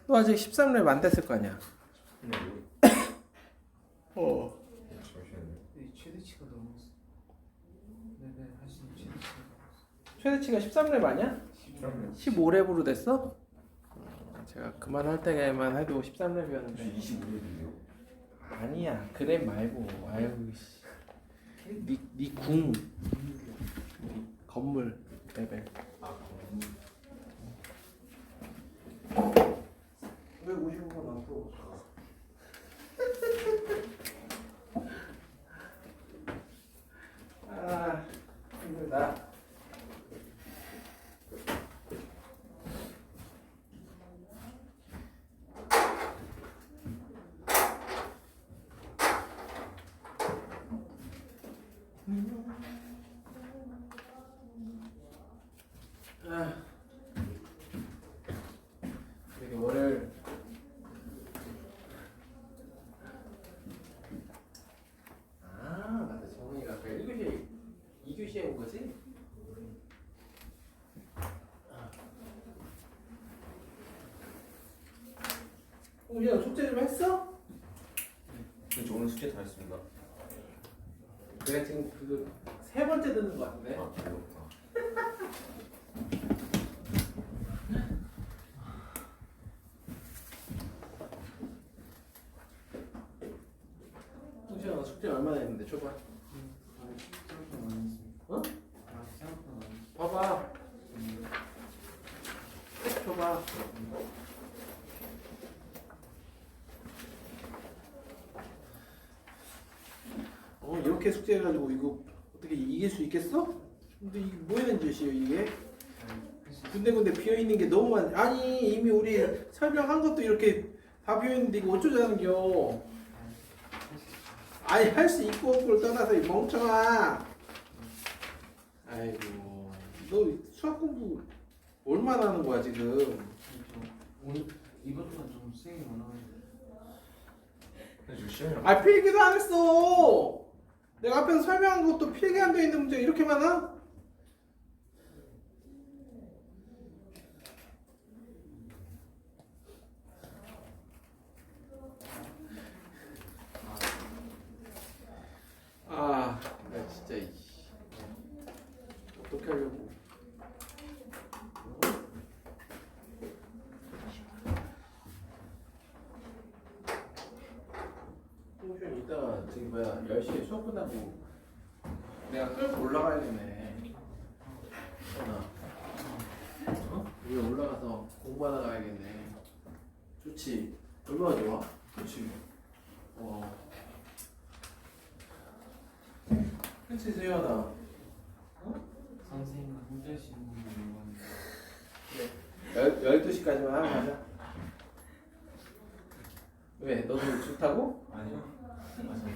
너 아직 13렙 안 됐을 거 아니야. 네. 어. 잠시만요. 최대치가 넘었어. 네네 하시는 최대치가 최대치가 13렙 아니야? 13렙. 15렙으로 됐어? 제가 그만할 때만 해도 13렙이었는데 25렙이에요. 아니야 그랩 말고 아유 씨. 니궁 건물 레벨 아, 왜 55만 안 풀어? 아 힘들다. 되게 월요일 맞다 정훈이가 그 1교시에 2교시에 온 거지? 야 숙제 좀 했어? 저 오늘 숙제 다 했습니다. 그래 지금 그 세 번째 듣는 거 같은데? 아, 그래요? 아. 승시야 너 숙제 얼마나 했는데 줘봐. 생각보다 많이 했습니다. 어? 생각보다 많이 했습니다. 봐봐 줘봐. 이렇게 숙제해가지고 이거 어떻게 이길 수 있겠어? 근데 이게 뭐 하는 짓이에요 이게? 군데군데 비어있는 게 너무 많. 아니 이미 우리 설명한 것도 이렇게 다 비어있는데 이거 어쩌자는겨? 아니 할 수 있고 없고를 떠나서 이 멍청아. 아이고 너 수학 공부 얼마나 하는 거야 지금? 오늘 이번 주간 좀 수행이 많아가지고 근데 저 시험이 아 필기도 안 했어. 내가 앞에서 설명한 것도 필기 안 돼 있는 문제 이렇게 많아? 아, 나 진짜 어떻게 하려고? 포션 이따가 저기 뭐야 10시에 수업 끝나고 내가 끌고 올라가야겠네. 어? 위에 올라가서 공부하다 가야겠네. 좋지. 얼마나 좋아? 그렇지. 그치 세연아. 선생님과 함께 하시는 분이 많이 12시까지만 하고 가자. 왜? 너도 좋다고? 아니요. 사회생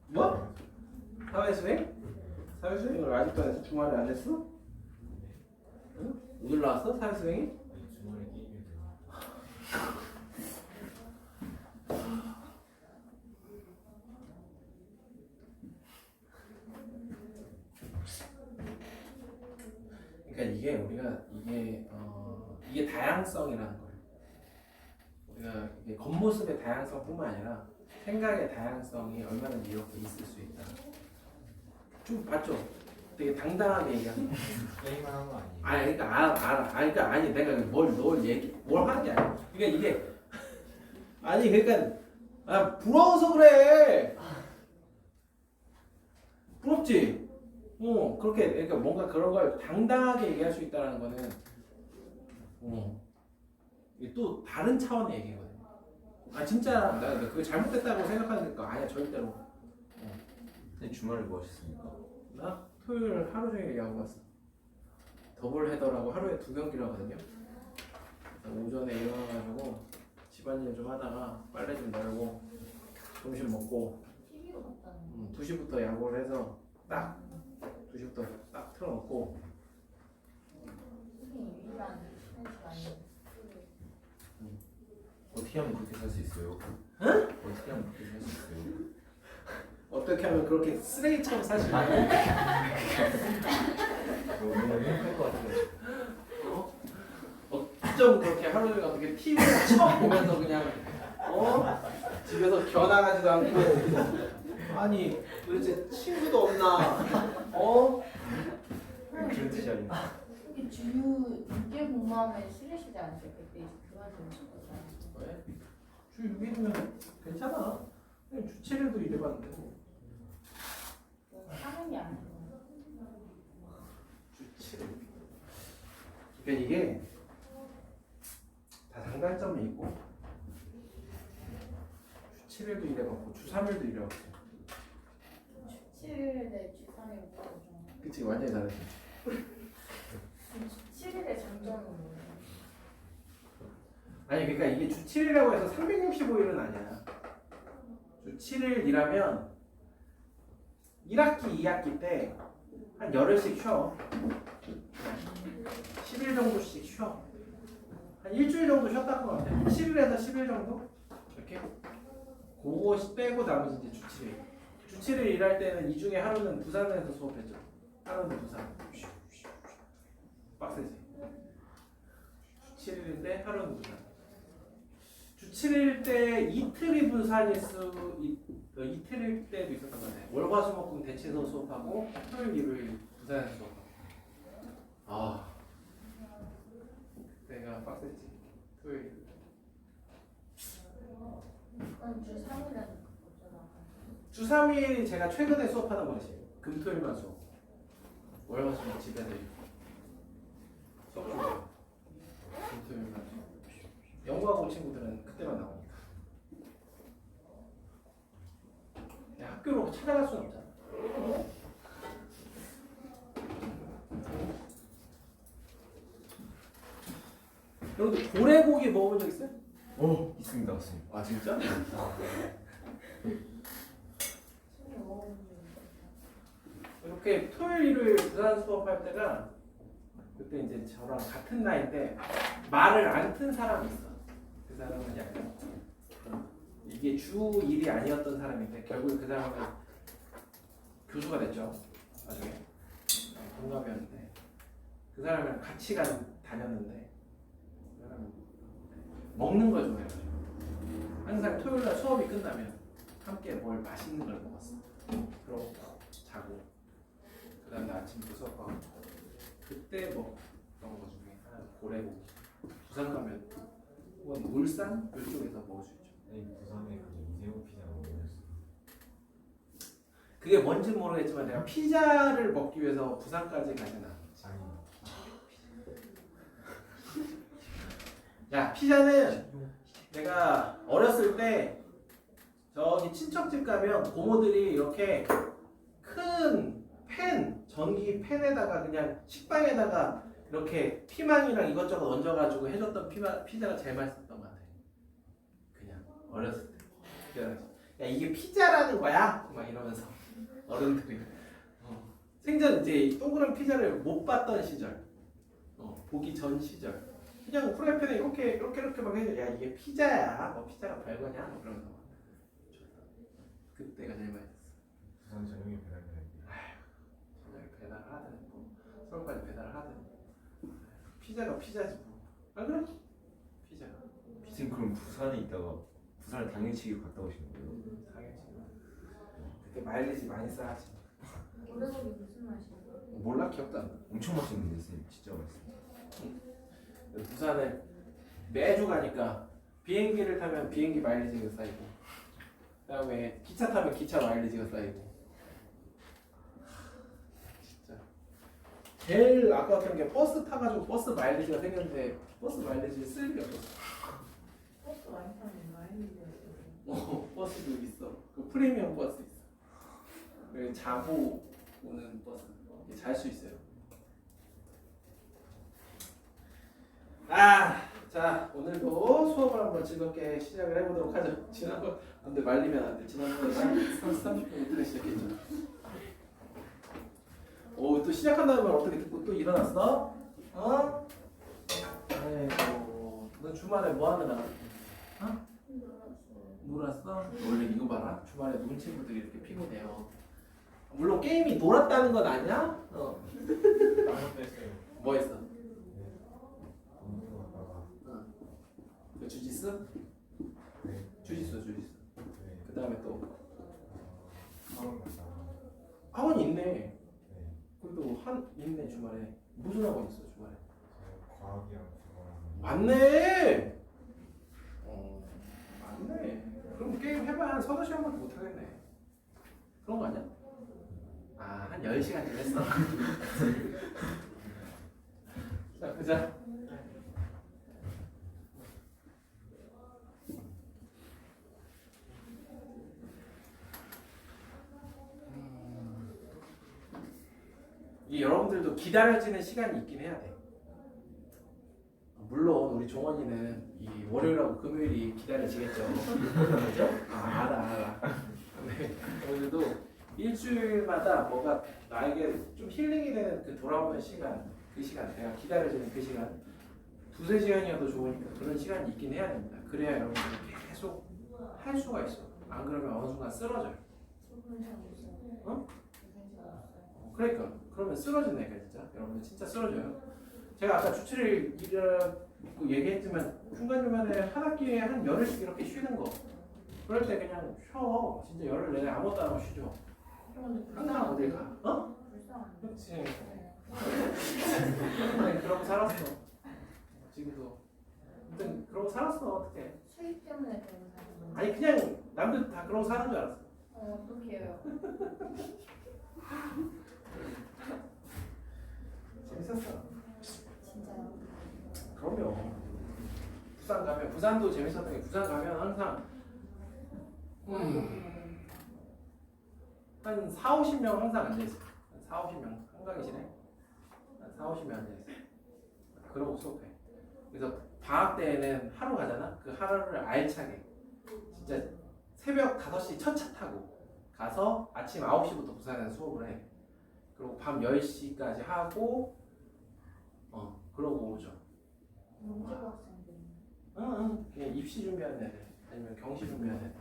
뭐? 사회수행? 사회수행을 아직도 안 해서 주말에 안 했어? 응? 오늘 나왔어? 사회수행이? 주말에 게임이 그러니까 이게 우리가 이게 다양성이라는 거예요. 우리가 이게 겉모습의 다양성뿐만 아니라 생각의 다양성이 얼마든지 이렇게 있을 수 있다. 좀 봤죠? 되게 당당하게 얘기하는 거. 게임을 하는 거 아니에요? 아니 그러니까 알아. 아니 그러니까 아니 내가 뭘 하는 게 아니야. 그러니까 이게 아니 그러니까 부러워서 그래. 부럽지? 그렇게 그러니까 뭔가 그런 걸 당당하게 얘기할 수 있다는 거는 이게 또 다른 차원의 얘기거든. 아 진짜 나 그게 잘못됐다고 생각하는 거 아니야 절대로. 근데 주말에 뭐 하셨습니까? 나 토요일 하루 종일 야구 갔어. 더블 헤더라고 하루에 2경기를 하거든요. 그래서 오전에 일어나가지고 집안일 좀 하다가 빨래 좀 널고 점심 먹고 2시부터 야구를 해서 딱 2시부터 딱 틀어놓고 어떻게 하면 그렇게 살 수 있어요? 응? 어떻게 하면 그렇게 살 수 있어요? 어떻게 하면 그렇게 쓰레기처럼 살 수 있냐? 너무 행복할 것 같아요. 좀 그렇게 하루 종일 어떻게 TV를 처음 보면서 그냥 집에서 겨나가지도 않고 아니 도대체 친구도 없나 그런 뜻이 아닌가. 여기 주유 6개 공부하면 싫으시지 않으세요? 그때 그거 좀 싶었어요. 왜? 주 6일이면 괜찮아. 그냥 주 7일도 일해봤는데 상황이 아니고. 주 7일. 그러니까 이게 다 장단점이 있고 주 7일도 일해봤고 주 3일도 일해봤고 7일에 주 3일 뭐죠? 그치 완전히 다르지. 7일의 장점은 뭐예요? 아니 그러니까 이게 주 7일이라고 해서 365일은 아니야. 주 7일 일하면 1학기, 2학기 때 한 열흘씩 쉬어. 10일 정도씩 쉬어. 한 일주일 정도 쉬었다 것 같아. 7일에서 10일 정도? 이렇게. 그거 빼고 나머지 이제 주 7일. 주 7일 일할 때는 이 중에 하루는 부산에서 수업했죠. 하루는 부산. 빡세지. 주 7일인데 하루는 부산. 주 7일 때 이틀이 부산일 이틀일 때도 있었던 것 같아요. 월화수목금 대체서 수업하고 토요일 일요일 부산에서 수업하고. 아, 내가 빡셌지. 토요일. 그럼 주 3일은 어쩌다가? 주 3일 제가 최근에 수업하는 것이 금토일만 수업. 월화수목 집에서 수업 중이에요. 금토일만 수업. 영어하고 친구들은 그때만 나오니까. 그냥 학교로 찾아갈 수는 없잖아. 여러분들 고래고기 먹어본 적 있어요? 있습니다, 맞습니다. 아 진짜? 이렇게 토요일 일요일 부산 수업할 때가 그때 이제 저랑 같은 나이인데 말을 안 튼 사람이 있어. 그 사람은 약간 이게 주 일이 아니었던 사람인데 결국에 그 사람은 교수가 됐죠. 나중에 동갑이었는데 그 사람이랑 같이 다녔는데 그 사람은 먹는 걸 좋아해가지고 항상 토요일날 수업이 끝나면 함께 뭘 맛있는 걸 먹었어. 그러고 자고 그 다음에 아침부터 수업하고 그때 먹던 거 중에 하나 고래고기. 부산 가면 혹은 울산 이쪽에서 먹을 수 있죠. 부산에 그 이세호 피자 먹었어. 그게 뭔지 모르겠지만 내가 피자를 먹기 위해서 부산까지 가진 않았지. 아니 야 피자는 내가 어렸을 때 저기 친척집 가면 고모들이 이렇게 큰 팬, 전기 팬에다가 그냥 식빵에다가 이렇게 피망이랑 이것저것 얹어가지고 해줬던 피자가 제일 맛있었던 것 같아. 그냥 어렸을 때. 야 이게 피자라는 거야? 막 이러면서 어른들이 생전 이제 동그란 피자를 못 봤던 시절, 보기 전 시절. 그냥 프라이팬에 이렇게 막 해줘. 야 이게 피자야? 뭐 피자가 별거냐? 뭐 그러면서 막. 그때가 제일 맛있었어. 부산 저녁에 배달되는데 저녁에 배달을 하든 뭐 서울까지 배달을 하든 피자가 피자지 뭐. 아 그래? 피자가. 선생님 그럼 부산에 있다가 부산을 당일치기 갔다 오시는 거예요? 당연히. 그때 마일리지 많이 쌓았지. 고래고기 무슨 맛이에요? 몰라 기억도 안 나. 엄청 맛있는데 선생님 진짜 맛있어요. 부산에 매주 가니까 비행기를 타면 비행기 마일리지가 쌓이고 그다음에 기차 타면 기차 마일리지가 쌓이고 진짜 제일 아까웠던 게 버스 타가지고 버스 마일리지가 생겼는데 버스 마일리지 쓸 일이 없었어. 버스 많이 타는 마일리지였어요. 버스도 있어. 그 프리미엄 버스 있어. 그리고 자고 오는 버스 잘 수 있어요. 자 오늘도 수업을 한번 즐겁게 시작을 해보도록 하죠. 지난번 안돼 말리면 안 돼. 지난번에 30분부터 시작했죠. 오 또 시작한다는 말 어떻게 듣고 또 일어났어? 아이고 너 주말에 뭐 하느라? 놀았어? 원래 이거 봐라. 주말에 논 친구들이 이렇게 피곤해요. 물론 게임이 놀았다는 건 아니야. 아무것도 했어요. 뭐 했어? 공부 갔다가 주짓수? 네. 주짓수. 네. 그 다음에 또 학원 갔다. 학원 있네. 네. 그래도 있네 주말에. 무슨 학원 있어 주말에? 제가 과학이랑 국어랑. 맞네. 맞네. 그럼 게임 해봐야 한 서너 시간밖에 못 하겠네. 그런 거 아니야? 한 10시간쯤 했어. 자, 보자. 이 여러분들도 기다려지는 시간이 있긴 해야 돼. 물론 우리 종원이는 이 월요일하고 금요일이 기다려지겠죠. 그죠? 알아. 근데 저희들도 일주일마다 뭐가 나에게 좀 힐링이 되는 그 돌아오는 시간, 그 시간, 내가 기다려지는 그 시간, 두세 시간이어도 좋으니까 그런 시간이 있긴 해야 됩니다. 그래야 여러분들이 계속 할 수가 있어. 안 그러면 어느 순간 쓰러져요. 어? 그러니까 그러면 쓰러진다니까 진짜. 여러분들 진짜 쓰러져요. 제가 아까 주치를 얘기했지만 중간중간에 한 학기에 한 열흘씩 이렇게 쉬는 거, 그럴 때 그냥 쉬어. 진짜 열흘 내내 아무것도 안 하고 쉬죠. 항상 어딜 가? 어? 그렇지. 아니, 그러고 살았어. 지금도. 아무튼 그러고 살았어. 어떡해. 수입 때문에 그런 사람. 아니 그냥 남들 다 그러고 사는 줄 알았어. 어떡해요. 재밌었어. 진짜요. 그럼요. 부산도 재밌었던 게, 부산 가면 항상 한 4, 50명 항상 앉아있어요. 한 4, 50명 한강이시네. 한 4, 50명 앉아있어요. 그러고 수업해. 그래서 방학 때에는 하루 가잖아. 그 하루를 알차게 진짜 새벽 5시 첫 차 타고 가서 아침 9시부터 부산에서 수업을 해. 그리고 밤 10시까지 하고 그러고 오죠. 문제학생들. 그냥 입시 준비하는 애들 아니면 경시 준비하는 애들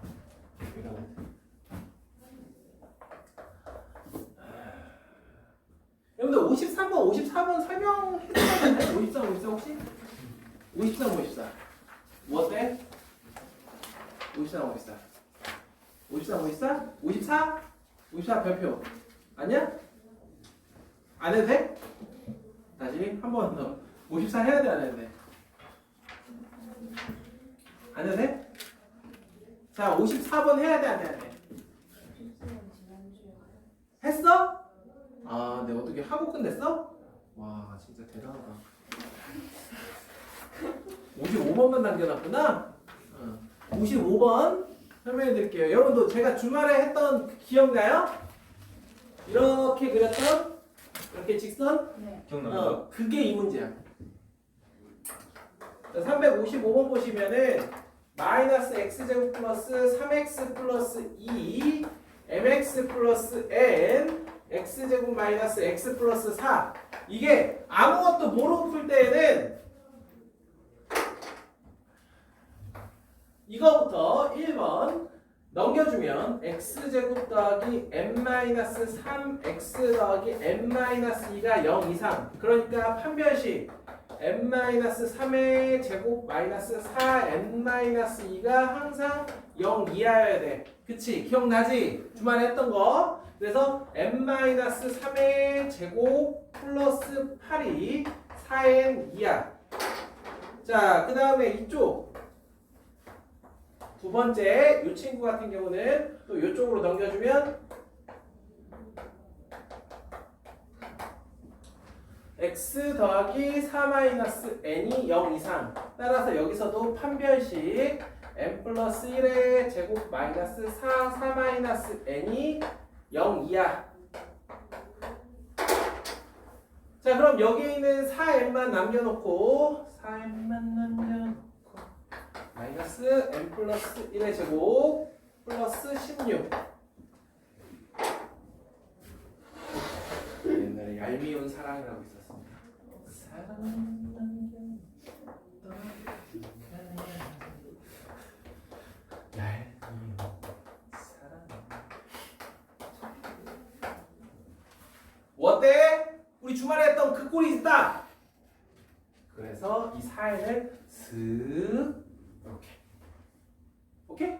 이런 애들. 여러분들 53번, 54번 설명해주셨는데? 53, 54 혹시? 53, 54 뭐 어때? 53, 54 53, 54? 54? 54 별표 아니야? 안 해도 돼? 다시 한 번 더. 54 해야 돼, 안 해야 돼? 안 해도 돼? 자, 54번 해야 돼, 안 해야 돼? 했어? 아, 내가 어떻게 하고 끝냈어? 와, 진짜 대단하다. 55번만 남겨놨구나? 55번 설명해 드릴게요. 여러분도 제가 주말에 했던 그 기억나요? 이렇게 그렸던? 이렇게 직선? 네. 기억납니다. 그게 이 문제야. 자, 355번 보시면은 마이너스 x제곱 플러스 3x 플러스 2 mx 플러스 n x제곱 마이너스 x 플러스 4 이게 아무것도 모르고 풀 때에는 이거부터 1번 넘겨주면 x제곱 더하기 n-3x 더하기 n-2가 0 이상 그러니까 판별식 n-3의 제곱 마이너스 4n-2가 항상 0 이하여야 돼. 그치? 기억나지? 주말에 했던 거. 그래서 n-3의 제곱 플러스 8이 4n 이하. 자, 그 다음에 이쪽 두 번째 이 친구 같은 경우는 또 이쪽으로 넘겨주면 x 더하기 4-n이 0 이상 따라서 여기서도 판별식 n 플러스 1의 제곱 마이너스 4-n이 0 이하. 자, 그럼 여기에 있는 4n만 남겨놓고 4n만 남겨놓고 마이너스 n 플러스 1의 제곱 플러스 16. 옛날에 얄미운 사랑이라고 있었습니다. 사랑은 얄미운 사랑. 뭐 어때? 우리 주말에 했던 그 꼴이 있다. 그래서 이 사연을 슥 이렇게. 오케이?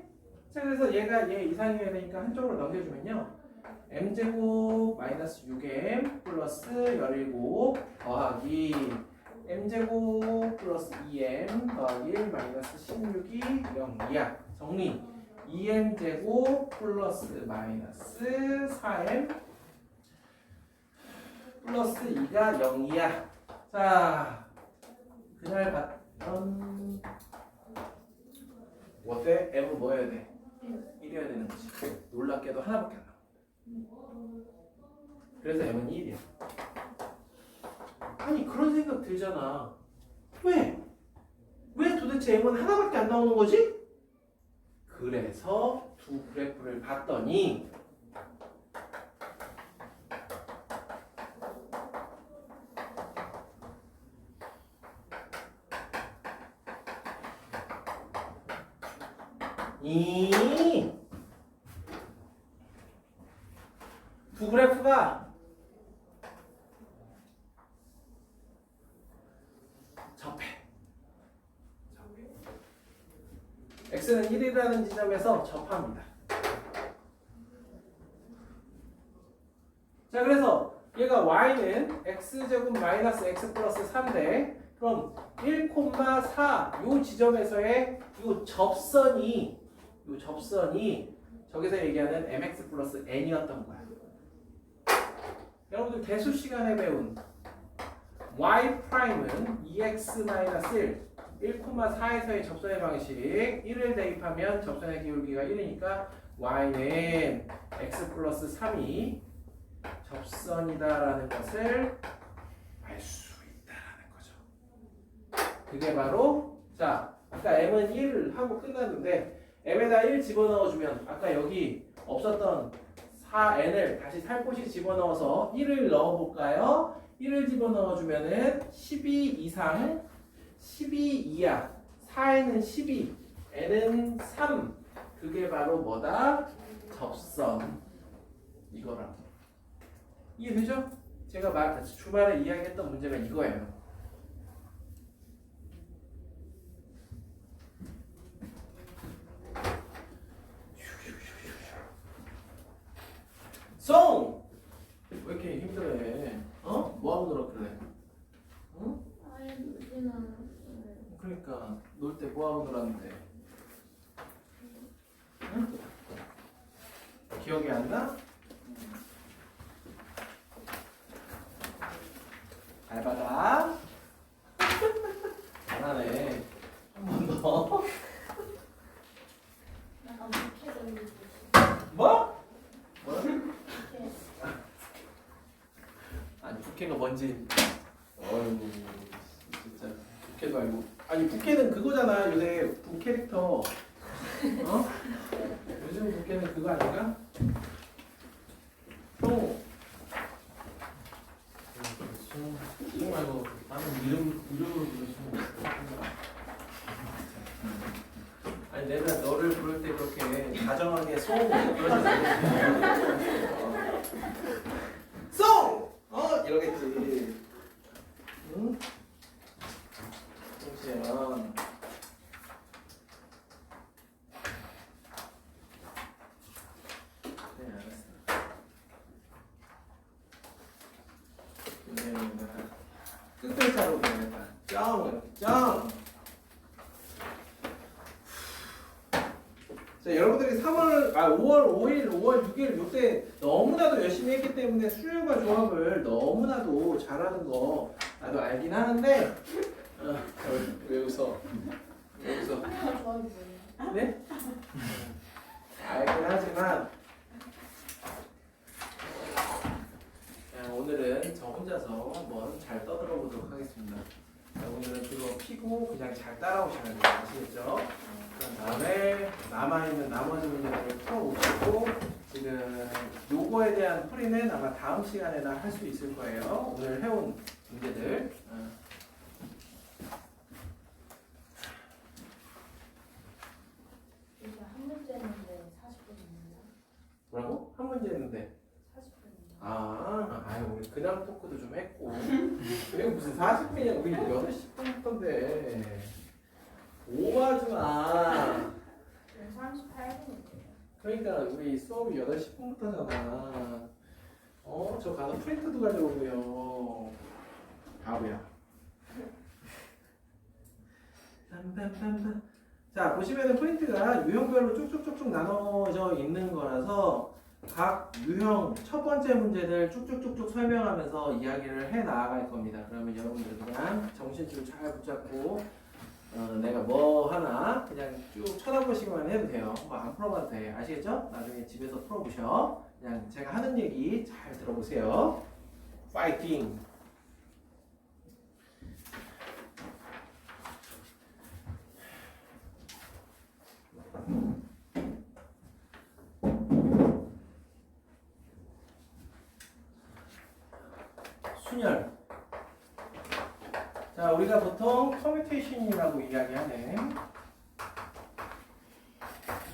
자, 그래서 얘가 얘 이상이어야 되니까 한쪽으로 넘겨주면요. m제곱 마이너스 6m 플러스 17 더하기 m제곱 플러스 2m 더하기 1 마이너스 16이 0이야. 정리. 2m제곱 플러스 마이너스 4m 플러스 2가 0이야. 자, 그날 봤던 어때? m은 뭐 해야 돼? 1이어야 되는 거지. 놀랍게도 하나밖에 안 나와. 그래서 m은 1이야. 아니 그런 생각 들잖아. 왜? 왜 도대체 m은 하나밖에 안 나오는 거지? 그래서 두 그래프를 봤더니 이 두 그래프가 접해. x는 1이라는 지점에서 접합니다. 자, 그래서 얘가 y는 x제곱 마이너스 x 플러스 3대 그럼 1,4 요 지점에서의 요 접선이 저기서 얘기하는 mx 플러스 n이었던 거야. 여러분들 대수 시간에 배운 y 프라임은 2x 마이너스 1, 1,4에서의 접선의 방식 1을 대입하면 접선의 기울기가 1이니까 y는 x 플러스 3이 접선이다라는 것을 알 수 있다라는 거죠. 그게 바로 자 아까 m은 1 하고 끝났는데 m에다 1 집어넣어주면 아까 여기 없었던 4n을 다시 살포시 집어넣어서 1을 넣어볼까요? 1을 집어넣어주면은 12 이상 12 이하 4에는 12 n은 3 그게 바로 뭐다? 접선 이거라고 이해되죠? 제가 주말에 이야기했던 문제가 이거예요. 송! 왜 이렇게 힘들어해? 어? 뭐하고 놀아 그래? 응? 아예 놀진 않았어요. 그러니까 놀 때 뭐하고 놀았는데? 응? 기억이 안 나? 잘 받아. 잘하네. 한 번 더. 약간 부캐 돌리듯이. 뭐? 뭐야? 부캐. 아니 부캐가 뭔지. 어휴 진짜 부캐도 알고. 아니 부캐는 그거잖아 요새 부캐릭터. 어? 요즘 부캐는 그거 아닌가? 또. 수 말고 다른 이름으로 부르시면 아니 내가 너를 부를 때 그렇게 다정하게 송 그러지 않아. 송! 이러겠지. 응? 송시현. 네 알았어. 이제는 끝글자로 보내겠다. 짱! 자, 여러분들이 5월 5일, 5월 6일 요때 너무나도 열심히 했기 때문에 수열과 조합을 너무나도 잘하는 거 나도 알긴 하는데 왜 웃어? 왜 웃어? 조합이 뭐예요? 네? 알긴 하지만 오늘은 저 혼자서 한번 잘 떠들어 보도록 하겠습니다. 자, 오늘은 그거 피고 그냥 잘 따라오시면 돼요. 아시겠죠? 그 다음에 남아있는 나머지 문제들을 풀어오시고 지금 요거에 대한 풀이는 아마 다음 시간에나 할 수 있을 거예요. 오늘 해온 문제들. 이게 한 문제 했는데 40분이었나? 뭐라고? 한 문제 했는데 40분이요. 아유 우리 그냥 토크도 좀 했고 그리고 무슨 40분이야 우리 8시 10분 했던데 오버하지 마. 마. 38분인데요. 그러니까 우리 수업이 8시 10분부터잖아. 저 가서 프린트도 가져오고요. 바보야. 딴딴딴딴. 자, 보시면은 프린트가 유형별로 쭉쭉쭉쭉 나눠져 있는 거라서 각 유형 첫 번째 문제들 쭉쭉쭉쭉 설명하면서 이야기를 해 나아갈 겁니다. 그러면 여러분들 그냥 정신줄 잘 붙잡고 내가 뭐 하나 그냥 쭉 쳐다보시기만 해도 돼요. 뭐 안 풀어봐도 돼. 아시겠죠? 나중에 집에서 풀어보셔. 그냥 제가 하는 얘기 잘 들어보세요. 파이팅! 순열. 자, 우리가 보통 커뮤테이션이라고 이야기하네.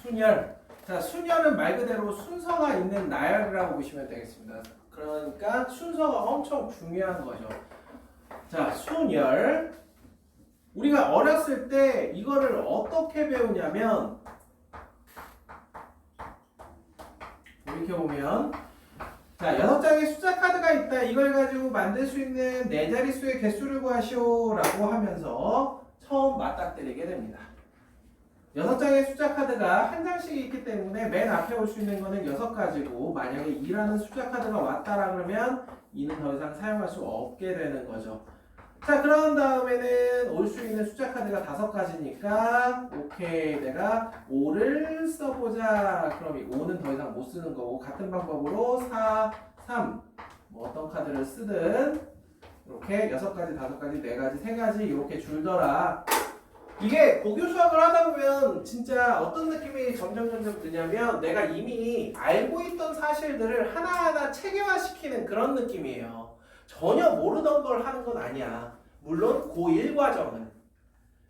순열. 자, 순열은 말 그대로 순서가 있는 나열이라고 보시면 되겠습니다. 그러니까 순서가 엄청 중요한 거죠. 자, 순열. 우리가 어렸을 때 이거를 어떻게 배우냐면 이렇게 보면 자, 6장의 숫자 카드가 있다. 이걸 가지고 만들 수 있는 4자릿수의 개수를 구하시오 라고 하면서 처음 맞닥뜨리게 됩니다. 6장의 숫자 카드가 한 장씩 있기 때문에 맨 앞에 올 수 있는 거는 6가지고 만약에 2라는 숫자 카드가 왔다라 그러면 2는 더 이상 사용할 수 없게 되는 거죠. 자, 그런 다음에는 올 수 있는 숫자 카드가 5가지니까 오케이, 내가 5를 써보자. 그럼 이 5는 더 이상 못 쓰는 거고 같은 방법으로 4, 3 뭐 어떤 카드를 쓰든 이렇게 6가지, 5가지, 4가지, 3가지 이렇게 줄더라. 이게 고교 수학을 하다 보면 진짜 어떤 느낌이 점점 드냐면 내가 이미 알고 있던 사실들을 하나하나 체계화시키는 그런 느낌이에요. 전혀 모르던 걸 하는 건 아니야. 물론 고1 과정은.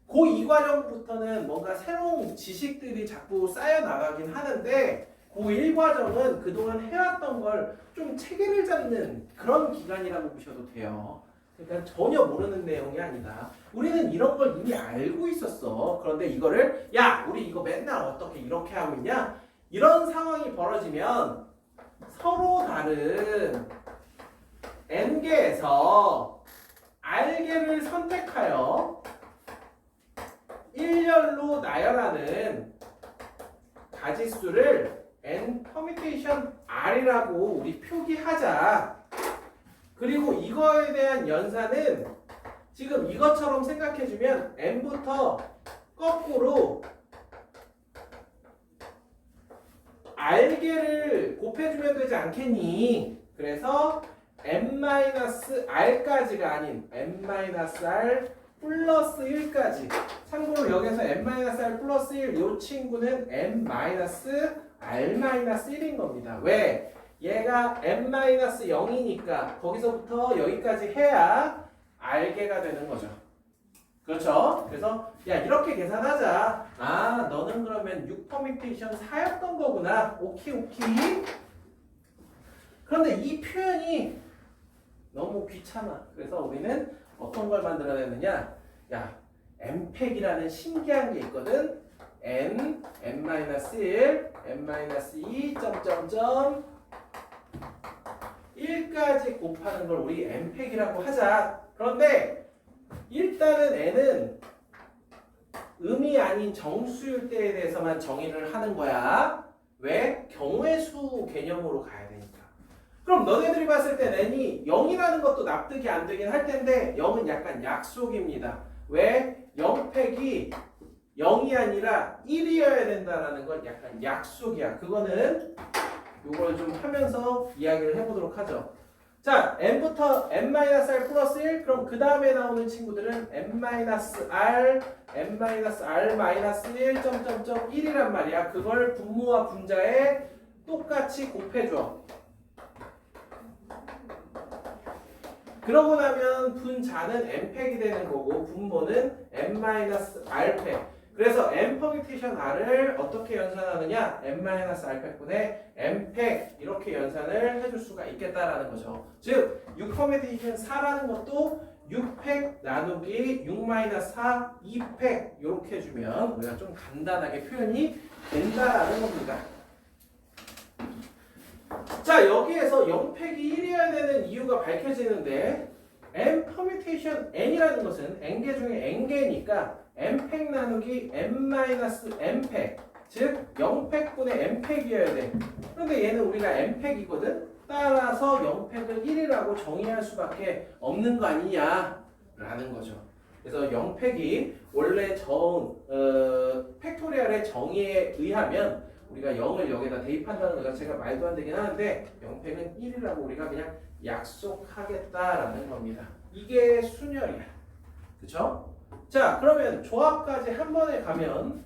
고2 과정부터는 뭔가 새로운 지식들이 자꾸 쌓여 나가긴 하는데 고1 과정은 그동안 해왔던 걸 좀 체계를 잡는 그런 기간이라고 보셔도 돼요. 그러니까 전혀 모르는 내용이 아니다. 우리는 이런 걸 이미 알고 있었어. 그런데 이거를 야, 우리 이거 맨날 어떻게 이렇게 하고 있냐? 이런 상황이 벌어지면 서로 다른 n개에서 r개를 선택하여 일렬로 나열하는 가지수를 n 퍼뮤테이션 r이라고 우리 표기하자. 그리고 이거에 대한 연산은 지금 이것처럼 생각해주면 n부터 거꾸로 r개를 곱해주면 되지 않겠니? 그래서 n-r까지가 아닌 n-r 플러스 1까지. 참고로 여기서 n-r 플러스 1 이 친구는 n-r-1인 겁니다. 왜? 얘가 n-0이니까 거기서부터 여기까지 해야 r개가 되는 거죠. 그렇죠? 그래서 야, 이렇게 계산하자. 아, 너는 그러면 6 퍼뮤테이션 4였던 거구나. 오케이. 그런데 이 표현이 너무 귀찮아. 그래서 우리는 어떤 걸 만들어내느냐? 야, mpeg이라는 신기한 게 있거든. n, n-1, n-2, 점점점 1까지 곱하는 걸 우리 mpeg이라고 하자. 그런데 일단은 n은 음이 아닌 정수일 때에 대해서만 정의를 하는 거야. 왜? 경우의 수 개념으로 가야 되니까. 그럼 너네들이 봤을 때 n이 0이라는 것도 납득이 안 되긴 할 텐데 0은 약간 약속입니다. 왜? 0팩이 0이 아니라 1이어야 된다는 건 약간 약속이야. 그거는 요걸 좀 하면서 이야기를 해보도록 하죠. 자, n부터 n-r 플러스 1. 그럼 그 다음에 나오는 친구들은 n-r, n-r-1 점점점 1이란 말이야. 그걸 분모와 분자에 똑같이 곱해줘. 그러고 나면 분자는 n팩이 되는 거고 분모는 n-r팩. 그래서 n 퍼뮤테이션 r을 어떻게 연산하느냐? n-r팩분의 n팩 이렇게 연산을 해줄 수가 있겠다라는 거죠. 즉 6 퍼뮤테이션 4라는 것도 6팩 나누기 6-4 2팩 이렇게 해주면 우리가 좀 간단하게 표현이 된다라는 겁니다. 자, 여기에서 0팩이 1이어야 되는 이유가 밝혀지는데 n 퍼뮤테이션 n이라는 것은 n개 중에 n개니까 n팩 나누기 n-n팩 즉 0팩분의 n팩이어야 돼. 그런데 얘는 우리가 n팩이거든. 따라서 0팩을 1이라고 정의할 수밖에 없는 거 아니냐 라는 거죠. 그래서 0팩이 원래 팩토리얼의 정의에 의하면 우리가 0을 여기다 대입한다는 것 자체가 말도 안 되긴 하는데 0팩은 1이라고 우리가 그냥 약속하겠다라는 겁니다. 이게 순열이야. 그쵸? 자, 그러면 조합까지 한 번에 가면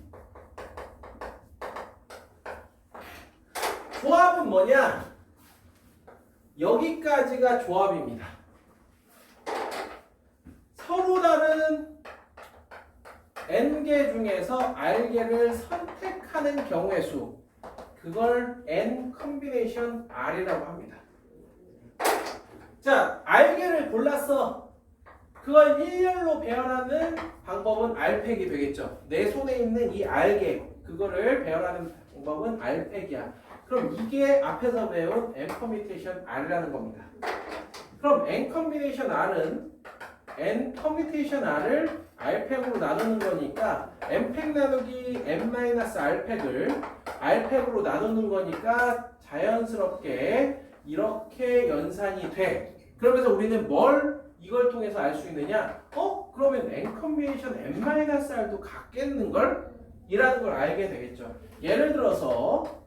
조합은 뭐냐? 여기까지가 조합입니다. 서로 다른 n개 중에서 r개를 선택하는 경우의 수, 그걸 n 컨비네이션 r이라고 합니다. 자, r개를 골랐어. 그걸 일렬로 배열하는 방법은 r팩이 되겠죠. 내 손에 있는 이 r개, 그거를 배열하는 방법은 r팩이야. 그럼 이게 앞에서 배운 n 커뮤테이션 r이라는 겁니다. 그럼 n 커뮤테이션 r은 n 커뮤테이션 r을 r팩으로 나누는 거니까 n팩 나누기 n-r팩을 r팩으로 나누는 거니까 자연스럽게 이렇게 연산이 돼. 그러면서 우리는 뭘 이걸 통해서 알 수 있느냐? 그러면 n 커뮤테이션 n-r도 같겠는걸? 이라는 걸 알게 되겠죠. 예를 들어서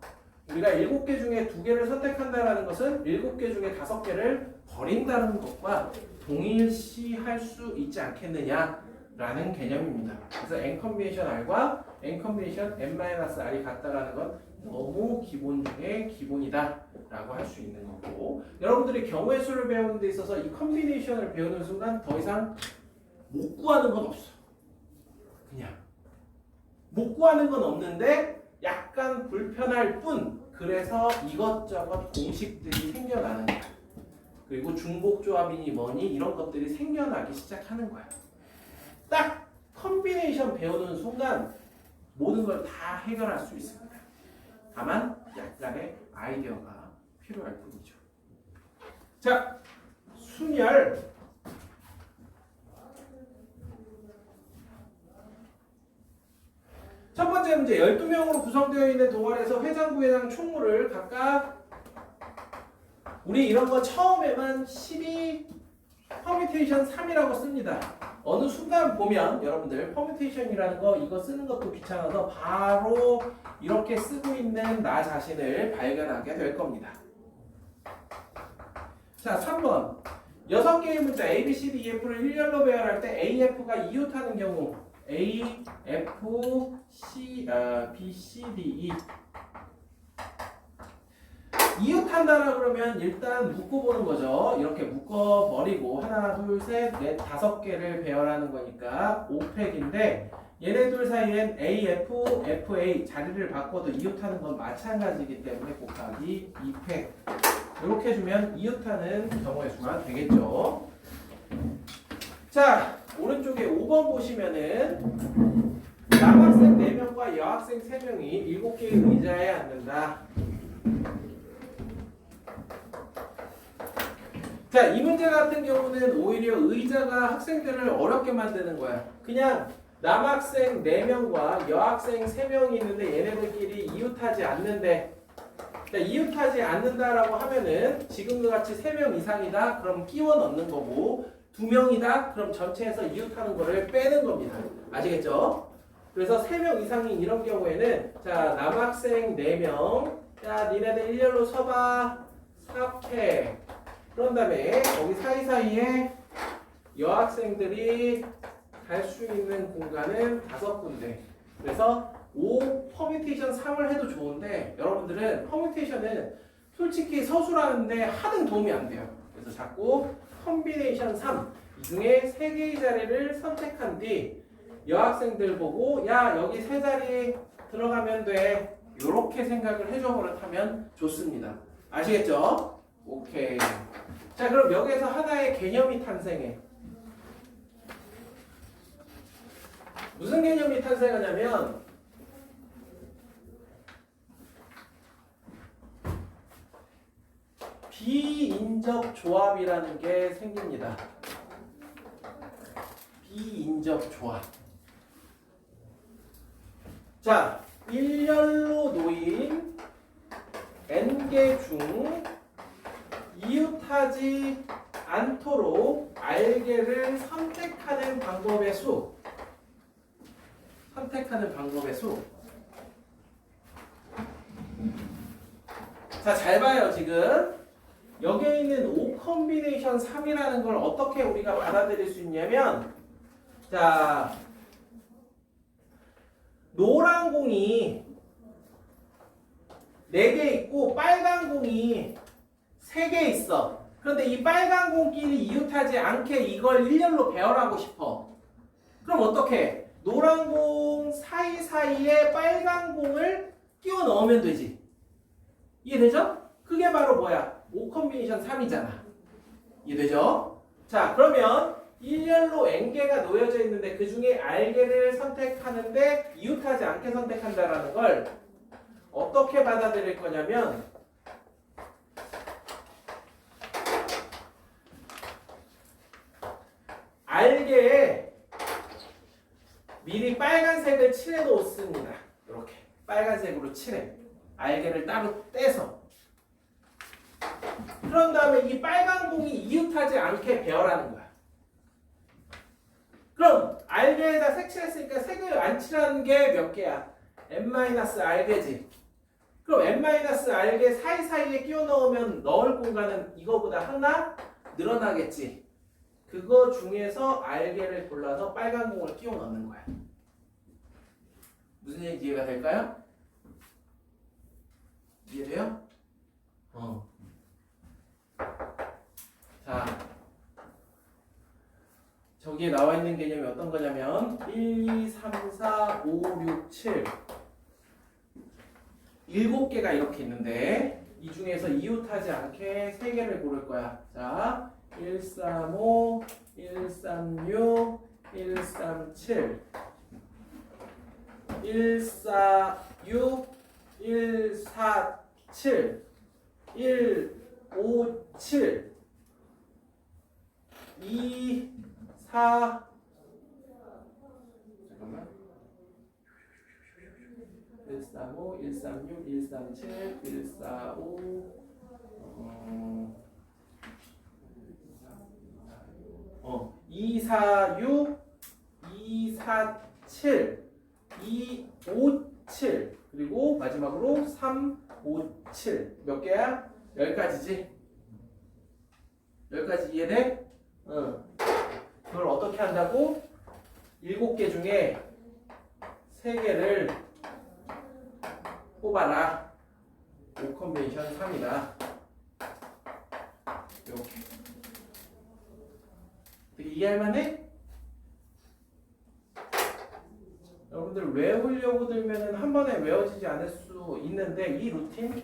우리가 7개 중에 2개를 선택한다는 것은 7개 중에 5개를 버린다는 것과 동일시할 수 있지 않겠느냐라는 개념입니다. 그래서 n 컨비네이션 r과 n 컨비네이션 n-r이 같다라는 건 너무 기본 중에 기본이다라고 할 수 있는 거고, 여러분들이 경우의 수를 배우는 데 있어서 이 컨비네이션을 배우는 순간 더 이상 못 구하는 건 없어. 그냥 못 구하는 건 없는데 약간 불편할 뿐, 그래서 이것저것 공식들이 생겨나는 거야. 그리고 중복조합이니 뭐니 이런 것들이 생겨나기 시작하는 거야. 딱 컨비네이션 배우는 순간 모든 걸 다 해결할 수 있습니다. 다만 약간의 아이디어가 필요할 뿐이죠. 자, 순열. 첫 번째 문제, 12명으로 구성되어 있는 동아리에서 회장, 부회장, 총무를 각각, 우리 이런 거 처음에만 12 퍼뮤테이션 3이라고 씁니다. 어느 순간 보면 여러분들 퍼뮤테이션이라는 거 이거 쓰는 것도 귀찮아서 바로 이렇게 쓰고 있는 나 자신을 발견하게 될 겁니다. 자, 3번 6개의 문자 A, B, C, D, E, F를 일렬로 배열할 때 A, F가 이웃하는 경우 A, F, C, B, C, D, E 이웃한다라 그러면 일단 묶어보는 거죠. 이렇게 묶어버리고 하나, 둘, 셋, 넷, 5개를 배열하는 거니까 5팩인데 얘네들 사이엔 A, F, FA 자리를 바꿔도 이웃하는 건 마찬가지이기 때문에 곱하기 2팩 이렇게 해주면 이웃하는 경우의 수가 되겠죠. 자, 오른쪽에 5번 보시면은 남학생 4명과 여학생 3명이 7개의 의자에 앉는다. 자, 이 문제 같은 경우는 오히려 의자가 학생들을 어렵게 만드는 거야. 그냥 남학생 4명과 여학생 3명이 있는데 얘네들끼리 이웃하지 않는데, 자, 이웃하지 않는다라고 하면은 지금과 같이 3명 이상이다 그럼 끼워 넣는 거고, 2명이다 그럼 전체에서 이웃하는 거를 빼는 겁니다. 아시겠죠? 그래서 3명 이상인 이런 경우에는 자, 남학생 4명, 자, 니네들 일렬로 서봐. 4팩. 그런 다음에 여기 사이사이에 여학생들이 갈 수 있는 공간은 5군데. 그래서 5 퍼뮤테이션 3을 해도 좋은데 여러분들은 퍼뮤테이션은 솔직히 서술하는데 하등 도움이 안 돼요. 그래서 자꾸 컨비네이션 3 이 중에 3개의 자리를 선택한 뒤 여학생들 보고 야 여기 3자리 들어가면 돼 이렇게 생각을 해줘 버릇하면 좋습니다. 아시겠죠? 오케이. 자, 그럼 여기에서 하나의 개념이 탄생해. 무슨 개념이 탄생하냐면 비인접 조합이라는 게 생깁니다. 비인접 조합. 자, 일렬로 놓인 n개 중 이웃하지 않도록 알개를 선택하는 방법의 수. 선택하는 방법의 수. 자, 잘 봐요. 지금 여기에 있는 O 컨비네이션 3이라는 걸 어떻게 우리가 받아들일 수 있냐면, 자, 노란 공이 4개 있고 빨간 공이 3개 있어. 그런데 이 빨간 공끼리 이웃하지 않게 이걸 일렬로 배열하고 싶어. 그럼 어떻게? 노란 공 사이사이에 빨간 공을 끼워 넣으면 되지. 이해되죠? 그게 바로 뭐야? O 컨비네이션 3이잖아. 이해되죠? 자, 그러면 일렬로 n개가 놓여져 있는데 그 중에 R개를 선택하는데 이웃하지 않게 선택한다라는 걸 어떻게 받아들일 거냐면, R개에 미리 빨간색을 칠해 놓습니다. 이렇게 빨간색으로 칠해. R개를 따로 떼서. 그런 다음에 이 빨간 공이 이웃하지 않게 배열하는 거야. 그럼 R개에다 색칠했으니까 색을 안 칠하는 게 몇 개야? n-R개지. 그럼 n-R개 사이사이에 끼워 넣으면 넣을 공간은 이거보다 하나 늘어나겠지. 그거 중에서 R개를 골라서 빨간 공을 끼워 넣는 거야. 무슨 얘기 이해가 될까요? 이해돼요? 자, 저기에 나와 있는 개념이 어떤 거냐면 1, 2, 3, 4, 5, 6, 7 7개가 이렇게 있는데 이 중에서 이웃하지 않게 3개를 고를 거야. 자, 135, 136, 137 146, 147 157 2, 4 잠깐만 135, 136, 137, 145 246, 247, 257 그리고 마지막으로 357 몇 개야? 10가지지? 10가지 이해돼? 응. 그걸 어떻게 한다고? 7개 중에 3개를 뽑아라. O 컨벤션 3이다. 이렇게. 되게 이해할만해? 여러분들 외우려고 들면은 한 번에 외워지지 않을 수 있는데 이 루틴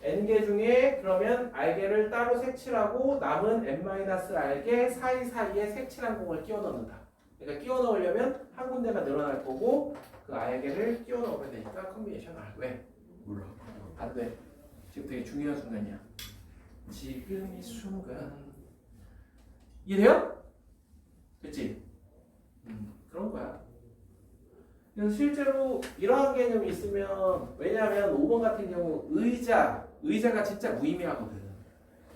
n개 중에 그러면 R개를 따로 색칠하고 남은 n-R개 사이사이에 색칠한 공을 끼워 넣는다. 그러니까 끼워 넣으려면 한 군데가 늘어날 거고 그 R개를 끼워 넣으면 되니까 컨비네이션 R. 왜? 몰라. 안 돼. 지금 되게 중요한 순간이야. 지금 이 순간. 이해돼요? 그치? 그런 거야. 그래서 실제로 이러한 개념이 있으면 왜냐하면 5번 같은 경우 의자가 진짜 무의미하거든.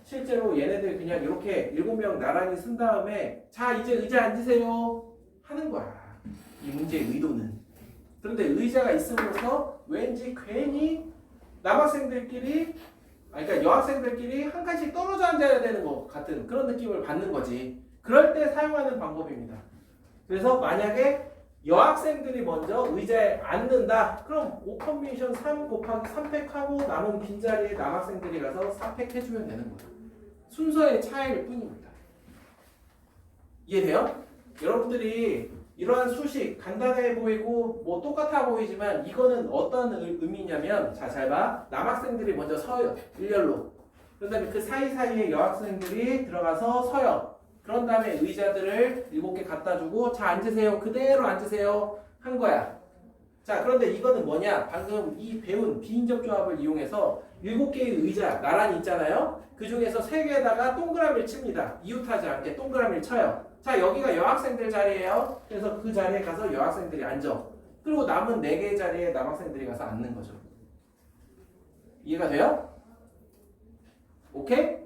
실제로 얘네들 그냥 이렇게 7명 나란히 쓴 다음에 자 이제 의자 앉으세요 하는 거야. 이 문제의 의도는. 그런데 의자가 있음으로써 왠지 괜히 남학생들끼리 그러니까 여학생들끼리 한 칸씩 떨어져 앉아야 되는 것 같은 그런 느낌을 받는 거지. 그럴 때 사용하는 방법입니다. 그래서 만약에 여학생들이 먼저 의자에 앉는다. 그럼 O 컨비네이션 3 곱하기 3팩하고 남은 빈자리에 남학생들이 가서 4팩 해주면 되는 거예요. 순서의 차이일 뿐입니다. 이해돼요? 여러분들이 이러한 수식 간단해 보이고 뭐 똑같아 보이지만 이거는 어떤 의미냐면 자, 잘 봐. 남학생들이 먼저 서요. 일렬로. 그 다음에 그 사이사이에 여학생들이 들어가서 서요. 그런 다음에 의자들을 7개 갖다 주고 자 앉으세요. 그대로 앉으세요. 한 거야. 자 그런데 이거는 뭐냐? 방금 이 배운 비인접 조합을 이용해서 7개의 의자 나란히 있잖아요. 그 중에서 3개에다가 동그라미를 칩니다. 이웃하지 않게 동그라미를 쳐요. 자 여기가 여학생들 자리예요. 그래서 그 자리에 가서 여학생들이 앉아. 그리고 남은 4개의 자리에 남학생들이 가서 앉는 거죠. 이해가 돼요? 오케이?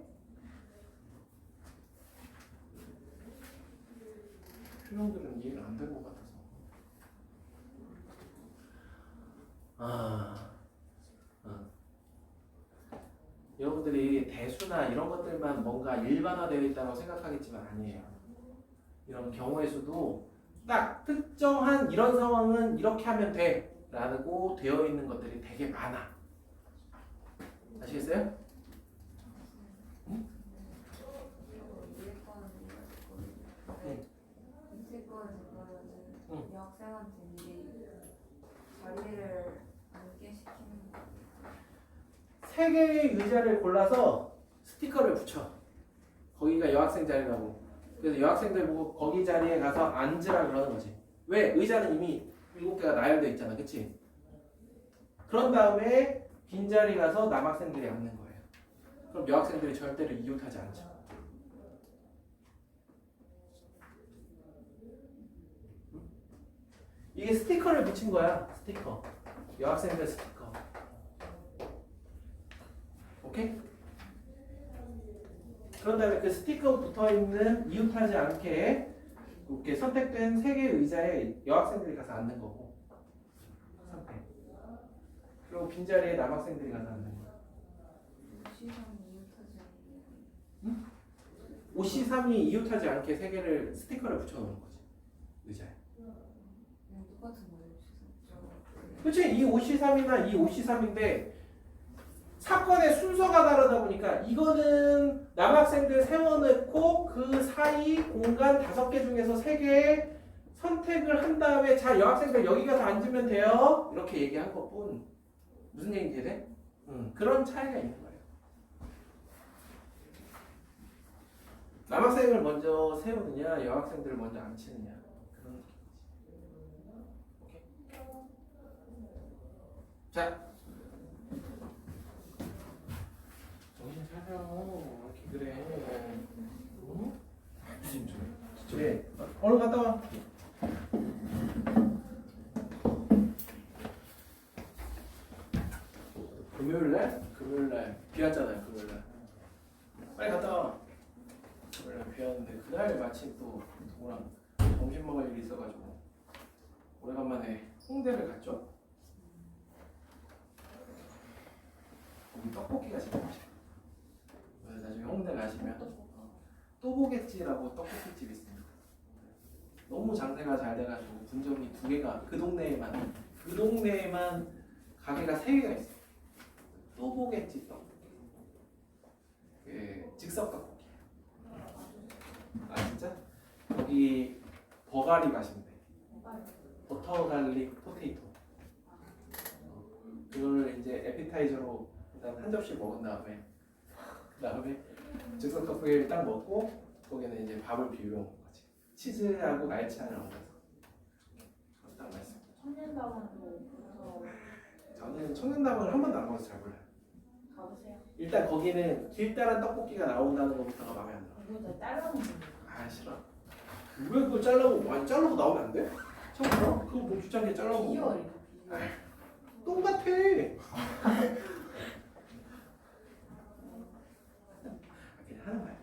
표현들은 이해가 안 될 것 같아서. 여러분들이 대수나 이런 것들만 뭔가 일반화되어 있다고 생각하겠지만 아니에요. 이런 경우의 수도 딱 특정한 이런 상황은 이렇게 하면 돼 라고 되어 있는 것들이 되게 많아. 아시겠어요? 여학생한테 미리 자리를 앉게 시키는 거. 3개의 의자를 골라서 스티커를 붙여. 거기가 여학생 자리라고. 그래서 여학생들 보고 거기 자리에 가서 앉으라 그러는 거지. 왜? 의자는 이미 7개가 나열되어 있잖아. 그치? 그런 다음에 빈자리 가서 남학생들이 앉는 거예요. 그럼 여학생들이 절대로 이웃하지 않죠. 이게 스티커를 붙인 거야. 스티커. 여학생들 스티커. 오케이? 그런 다음에 그 스티커 붙어있는 이웃하지 않게 이렇게 선택된 3개의 의자에 여학생들이 가서 앉는 거고 선택. 그리고 빈자리에 남학생들이 가서 앉는 거야. 오시삼이 이웃하지 않게 3개를 스티커를 붙여놓은 거지. 의자에. 똑같은 거예요. 그치? 이 5C3이나 이 5C3인데 사건의 순서가 다르다 보니까 이거는 남학생들 세워놓고 그 사이 공간 5개 중에서 3개 선택을 한 다음에 자 여학생들 여기 가서 앉으면 돼요 이렇게 얘기한 것뿐. 무슨 얘기인지 이해돼? 그런 차이가 있는 거예요. 남학생을 먼저 세우느냐 여학생들을 먼저 앉히느냐 그런 느낌이지. 오케이? 자 정신 차려. 이렇게 그래. 응? 선생님 저 그래. 얼른 갔다 와. 금요일날 비 왔잖아요. 금요일날 빨리 갔다 와. 금요일날 비 왔는데 그날 마침 또 누구랑 점심 먹을 일이 있어가지고 오래간만에 홍대를 갔죠. 거기 떡볶이가 진짜 맛있어. 그래서 나중에 홍대 가시면 또보겠지라고 떡볶이집 있습니다. 너무 장사가 잘 돼가지고 분점이 2개가 그 동네에만 가게가 3개가 있어. 또보겠지 떡볶이. 그 즉석 떡볶이. 아 진짜? 거기 버가리 맛인데. 버터 갈릭 포테이토. 그걸 이제 에피타이저로 일단 한 접시 먹은 다음에 그다음에 즉석 떡볶이를 딱 먹고 거기는 이제 밥을 비벼 먹는 거지. 치즈하고 날치알을 얹어서 딱 맛있어. 청년다방도 저는 청년다방을 한 번도 안 먹어서 잘 몰라요. 가보세요. 일단 거기는 길다란 떡볶이가 나온다는 것부터가 마음에 안 들어. 이거 다 잘라놓은 거. 아 싫어. 왜 그걸 잘라고 많이 잘라고 나오면 안 돼? 참고로 그거 뭐 주장에 잘라고. 비주얼이죠. 비주얼. 똑같아. 그냥 하는 거야.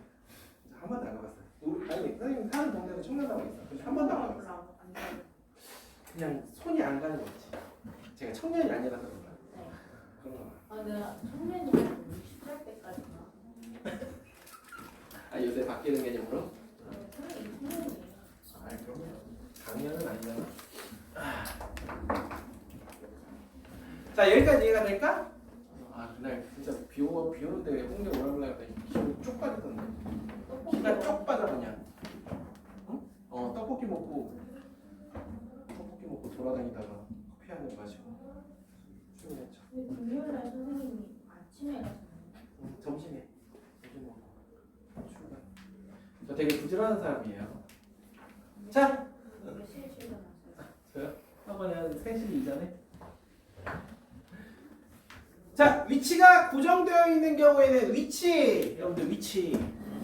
한 번도 안 가봤어. 우리 아니 선생님 사는 동네도 청년다방 있어. 근데 한 번도 안 가봤어. 그냥 손이 안 가는 거지. 제가 청년이 아니라서 그런가. 네. 그런 거. 아 내가 청년이 60살 때까지나. 아 요새 바뀌는 개념으로? 청년이에요. 아 그럼요. 작년은 아니잖아. 자 여기까지 이해가 될까? 아 그날 진짜 비 오는데 홍대 오라고 했더니 기분이 쭉 빠졌던데. 기가 쭉 빠져 그냥. 응? 떡볶이 먹고 돌아다니다가 커피 한 잔 마시고 출근했죠. 근데 금요일날 선생님이 아침에 가잖아요. 점심 먹고 출근. 저 되게 부지런한 사람이에요. 자, 몇 시에 출근하세요? 저요? 학원에 한 3시 이전에. 자, 위치가 고정되어 있는 경우에는 위치, 여러분들 위치.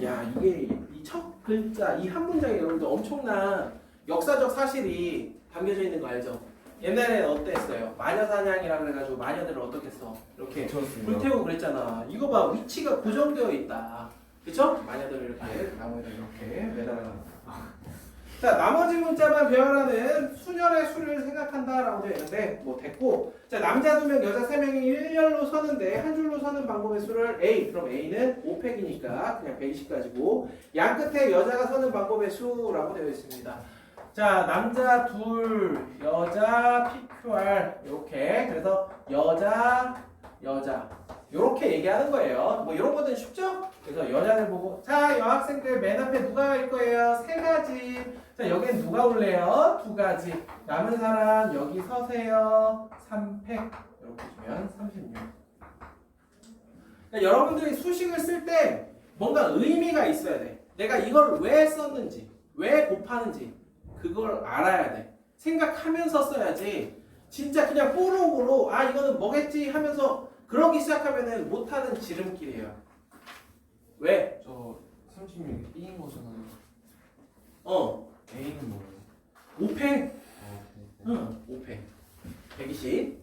야, 이게 이 첫 글자, 이 한 문장에 여러분들 엄청난 역사적 사실이 담겨져 있는 거 알죠? 옛날에는 어땠어요? 마녀사냥이라 그래가지고 마녀들을 어떻게 써? 이렇게 불태우고 그랬잖아. 이거 봐, 위치가 고정되어 있다. 그쵸? 마녀들을 이렇게 나무에다 이렇게 매달아놨다. 자, 나머지 문자만 배열하는 수년의 수를 생각한다라고 되어 있는데 뭐 됐고, 자, 남자 2명, 여자 3명이 일렬로 서는데 한 줄로 서는 방법의 수를 A. 그럼 A는 5팩이니까 그냥 120가지고 양 끝에 여자가 서는 방법의 수라고 되어 있습니다. 자, 남자 둘, 여자 PQR 이렇게. 그래서 여자 이렇게 얘기하는 거예요. 뭐 이런 것들은 쉽죠? 그래서 여자를 보고, 자, 여학생들 맨 앞에 누가 갈 거예요? 3가지. 자, 여기엔 누가 올래요? 2가지. 남은 사람 여기 서세요. 3팩. 이렇게 주면 36. 그러니까 여러분들이 수식을 쓸 때 뭔가 의미가 있어야 돼. 내가 이걸 왜 썼는지, 왜 곱하는지 그걸 알아야 돼. 생각하면서 써야지. 진짜 그냥 뽀록으로 아 이거는 뭐겠지 하면서 그러기 시작하면은 못하는 지름길이에요. 왜? 저 36이 B인 거잖아요. A는 뭐예요? 5팩. 아, 응, 5팩. 120.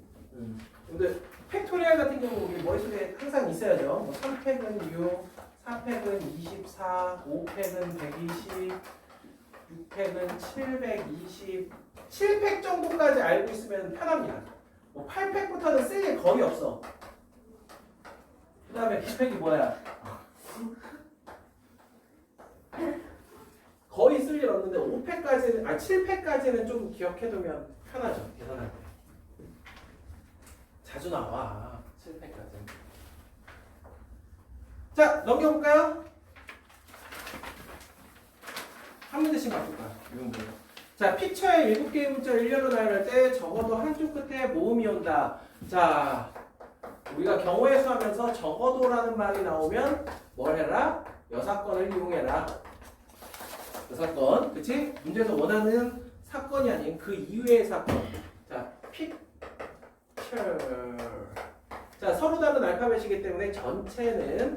근데 팩토리얼 같은 경우 우리 머릿속에 항상 있어야죠. 뭐 3팩은 6, 4팩은 24, 5팩은 120, 6팩은 720, 7팩 정도까지 알고 있으면 편합니다. 뭐 8팩부터는 쓸 일 거의 없어. 그 다음에 9팩이 뭐야? 거의 쓸 일 없는데 5팩까지는, 7팩까지는 좀 기억해두면 편하죠. 계산할 때. 자주 나와. 7팩까지는. 자, 넘겨볼까요? 한 문제씩 맞출까? 자, 픽처에 7개의 문자를 일렬로 나열할 때 적어도 한쪽 끝에 모음이 온다. 자, 우리가 경우의 수 하면서 적어도라는 말이 나오면 뭘 해라? 여사건을 이용해라. 여사건, 그치? 문제에서 원하는 사건이 아닌 그 이외의 사건. 자, 픽처. 자, 서로 다른 알파벳이기 때문에 전체는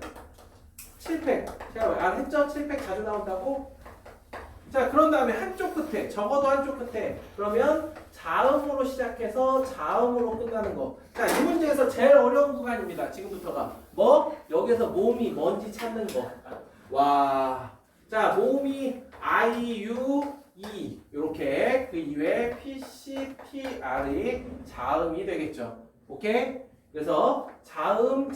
7팩. 제가 했죠? 7팩 자주 나온다고? 자, 그런 다음에 한쪽 끝에, 적어도 한쪽 끝에, 그러면 자음으로 시작해서 자음으로 끝나는 거. 자, 이 문제에서 제일 어려운 구간입니다. 지금부터가. 뭐? 여기서 모음이 뭔지 찾는 거. 와. 자, 모음이 I, U, E. 요렇게. 그 이외에 P, C, T, R이 자음이 되겠죠. 오케이? 그래서 자음.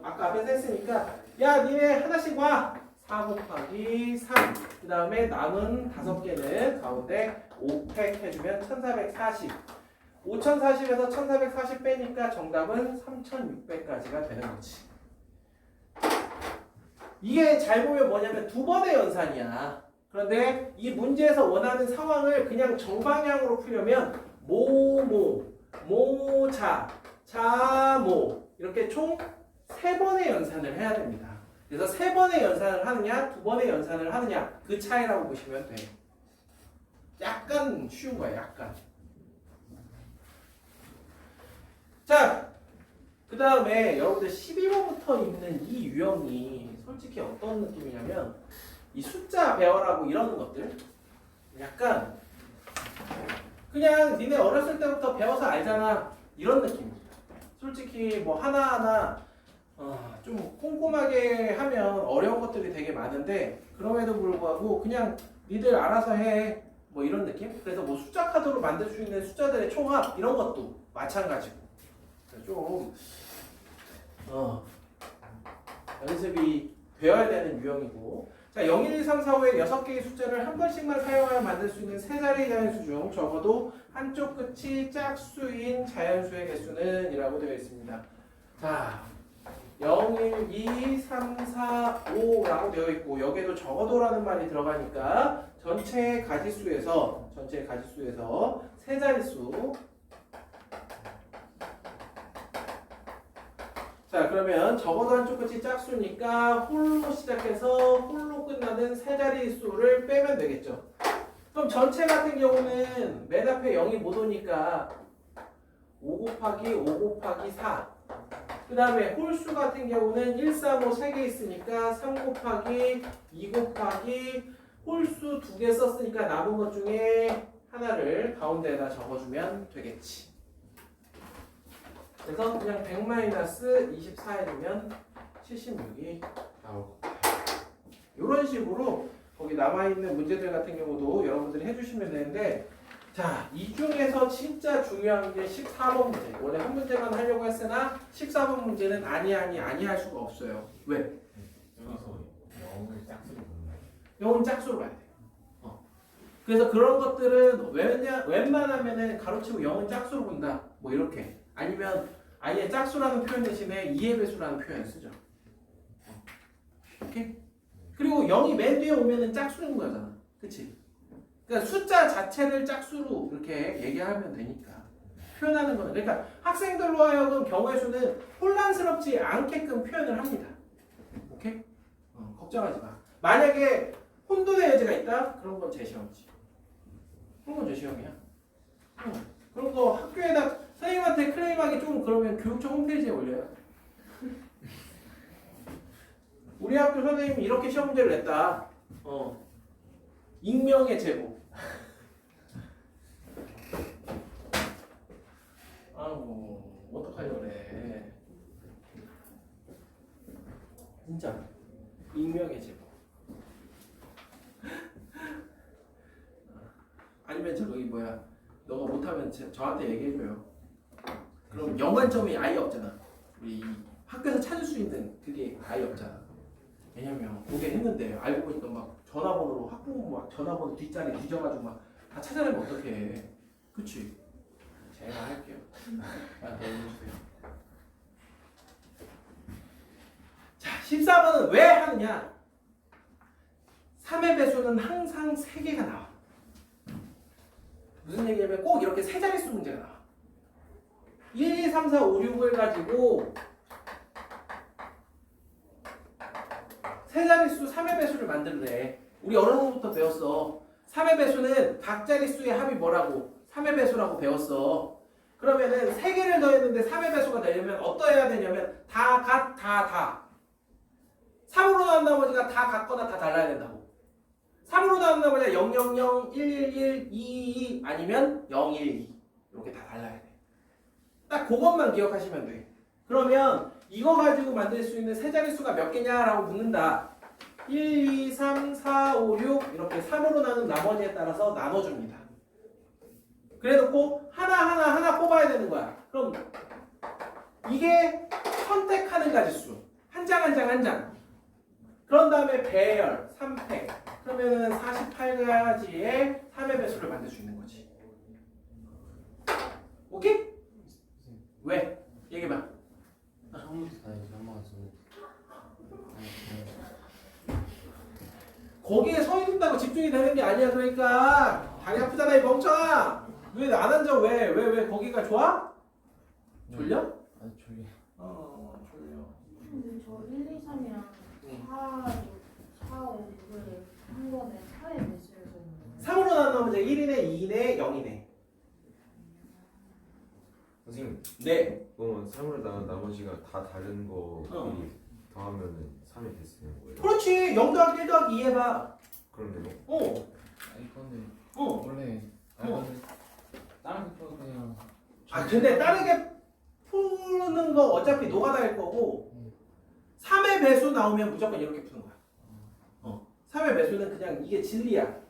아까 앞에서 했으니까, 야, 니네 하나씩 와! 4 곱하기 3. 그 다음에 남은 5개는 가운데 5팩 해주면 1440. 5040에서 1440 빼니까 정답은 3600까지가 되는 거지. 이게 잘 보면 뭐냐면 두 번의 연산이야. 그런데 이 문제에서 원하는 상황을 그냥 정방향으로 풀려면 모자, 자모 이렇게 총 3번의 연산을 해야 됩니다. 그래서 3번의 연산을 하느냐, 2번의 연산을 하느냐 그 차이라고 보시면 돼. 약간 쉬운 거야, 약간. 자, 그 다음에 여러분들 12번부터 있는 이 유형이 솔직히 어떤 느낌이냐면 이 숫자 배열하고 이러는 것들 약간 그냥 니네 어렸을 때부터 배워서 알잖아 이런 느낌입니다. 솔직히 뭐 하나하나 좀 꼼꼼하게 하면 어려운 것들이 되게 많은데 그럼에도 불구하고 그냥 니들 알아서 해 뭐 이런 느낌? 그래서 뭐 숫자 카드로 만들 수 있는 숫자들의 총합 이런 것도 마찬가지고 좀 연습이 되어야 되는 유형이고 자 0, 1, 2, 3, 4, 5의 6개의 숫자를 한 번씩만 사용하여 만들 수 있는 3자리 자연수 중 적어도 한쪽 끝이 짝수인 자연수의 개수는 이라고 되어 있습니다. 자 0, 1, 2, 3, 4, 5라고 되어 있고 여기에도 적어도라는 말이 들어가니까 전체 가지수에서 세 자릿수 자, 그러면 적어도 한쪽 끝이 짝수니까 홀로 시작해서 홀로 끝나는 세 자리 수를 빼면 되겠죠. 그럼 전체 같은 경우는 맨 앞에 0이 못 오니까 5 곱하기 5 곱하기 4. 그 다음에 홀수 같은 경우는 1, 3, 5 3개 있으니까 3 곱하기 2 곱하기 홀수 2개 썼으니까 남은 것 중에 하나를 가운데에다 적어주면 되겠지. 그래서 그냥 100-24 해주면 76이 나올 거예요. 이런 식으로 거기 남아있는 문제들 같은 경우도 여러분들이 해주시면 되는데, 자, 이 중에서 진짜 중요한 게 14번 문제. 원래 한 문제만 하려고 했으나 14번 문제는 아니 할 수가 없어요. 왜? 여기서 영을 짝수로 본다. 영은 짝수로 봐야 돼요. 그래서 그런 것들은 웬만하면은 가로치고 영은 짝수로 본다. 뭐 이렇게. 아니면 아예 짝수라는 표현 대신에 2의 배수라는 표현을 쓰죠. 오케이? 그리고 0이 맨 뒤에 오면은 짝수인 거잖아. 그치? 그러니까 숫자 자체를 짝수로 이렇게 얘기하면 되니까. 표현하는 거는. 그러니까 학생들로 하여금 경우의 수는 혼란스럽지 않게끔 표현을 합니다. 오케이? 걱정하지 마. 만약에 혼돈의 여지가 있다? 그런 건 제 시험이지. 그런 건 제 시험이야. 그런 거 학교에다 선생님한테 클레임하기 좀 그러면 교육청 홈페이지에 올려요. 우리 학교 선생님이 이렇게 시험 문제를 냈다. 익명의 제보. 아이고 어떡하려고 그래. 진짜 익명의 제보. 아니면 저기 뭐야, 너가 못하면 저한테 얘기해줘요. 그럼 연관점이 아예 없잖아. 우리 학교에서 찾을 수 있는 그게 아예 없잖아. 왜냐면 보긴 했는데 알고 보니까 막 전화번호로 학부모 막 전화번호 뒷자리 뒤져가지고 막 다 찾아내면 어떡해. 그치? 제가 할게요. 나한테 얘기해주세요. 자, 14번은 왜 하느냐? 3의 배수는 항상 3개가 나와. 무슨 얘기냐면 꼭 이렇게 세 자릿수 문제가 나와. 1, 2, 3, 4, 5, 6을 가지고 세 자릿수 3의 배수를 만들래. 우리 어른부터 배웠어. 3의 배수는 각 자릿수의 합이 뭐라고? 3의 배수라고 배웠어. 그러면은 3개를 더했는데 3의 배수가 되려면 어떠해야 되냐면 다 3으로 나온 나머지가 다 같거나 다 달라야 된다고. 3으로 나온 나머지가 000, 111, 222 아니면 012 이렇게 다 달라야 돼. 딱 그것만 기억하시면 돼. 그러면 이거 가지고 만들 수 있는 세 자릿수가 몇 개냐라고 묻는다. 1, 2, 3, 4, 5, 6 이렇게 3으로 나눈 나머지에 따라서 나눠줍니다. 그래놓고 하나 뽑아야 되는 거야. 그럼 이게 선택하는 가지수. 한 장. 그런 다음에 배열, 3팩. 그러면은 48가지의 3의 배수를 만들 수 있는 거지. 오케이? 왜? 얘기해봐. 처음부터 다 이제 넘어가서 거기에 서 있는다고 집중이 되는 게 아니야. 그러니까 다리 아프잖아 이 멍청아. 왜 안 앉아? 왜 거기가 좋아? 졸려? 아니 저기 졸려. 근데 저 1, 2, 3이랑 4, 5, 6을 한 번에 4의 배수에서 3으로 나눈 문제 1이네, 2이네, 0이네. 선생님, 네. 그러면 3으로 나눈 나머지가 다 다른 거 더하면은 3이 됐는 거예요? 그렇지. 0 더하기 1 더하기 2 해봐. 그런데요? 아니 근데 어. 원래 다른 거 그냥 근데 다르게 푸는 거 어차피 노가다일 거고 3의 배수 나오면 무조건 이렇게 푸는 거야. 3의 배수는 그냥 이게 진리야.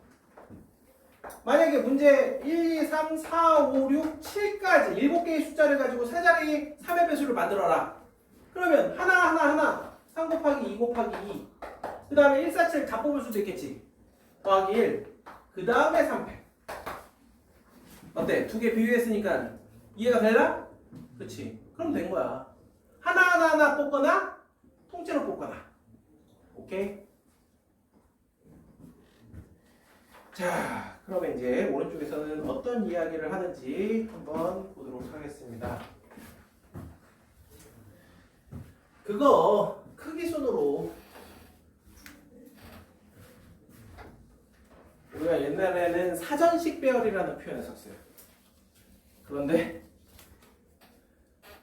만약에 문제 1, 2, 3, 4, 5, 6, 7까지 7개의 숫자를 가지고 세 자리 3의 배수를 만들어라. 그러면 하나 3 곱하기 2 곱하기 2 그 다음에 1, 4, 7 다 뽑을 수도 있겠지. 더하기 1 그 다음에 3팩. 어때? 두 개 비교했으니까 이해가 되나? 그치? 그럼 된 거야. 하나 뽑거나 통째로 뽑거나. 오케이? 자, 그러면 이제 오른쪽에서는 어떤 이야기를 하는지 한번 보도록 하겠습니다. 그거 크기 순으로 우리가 옛날에는 사전식 배열이라는 표현을 썼어요. 그런데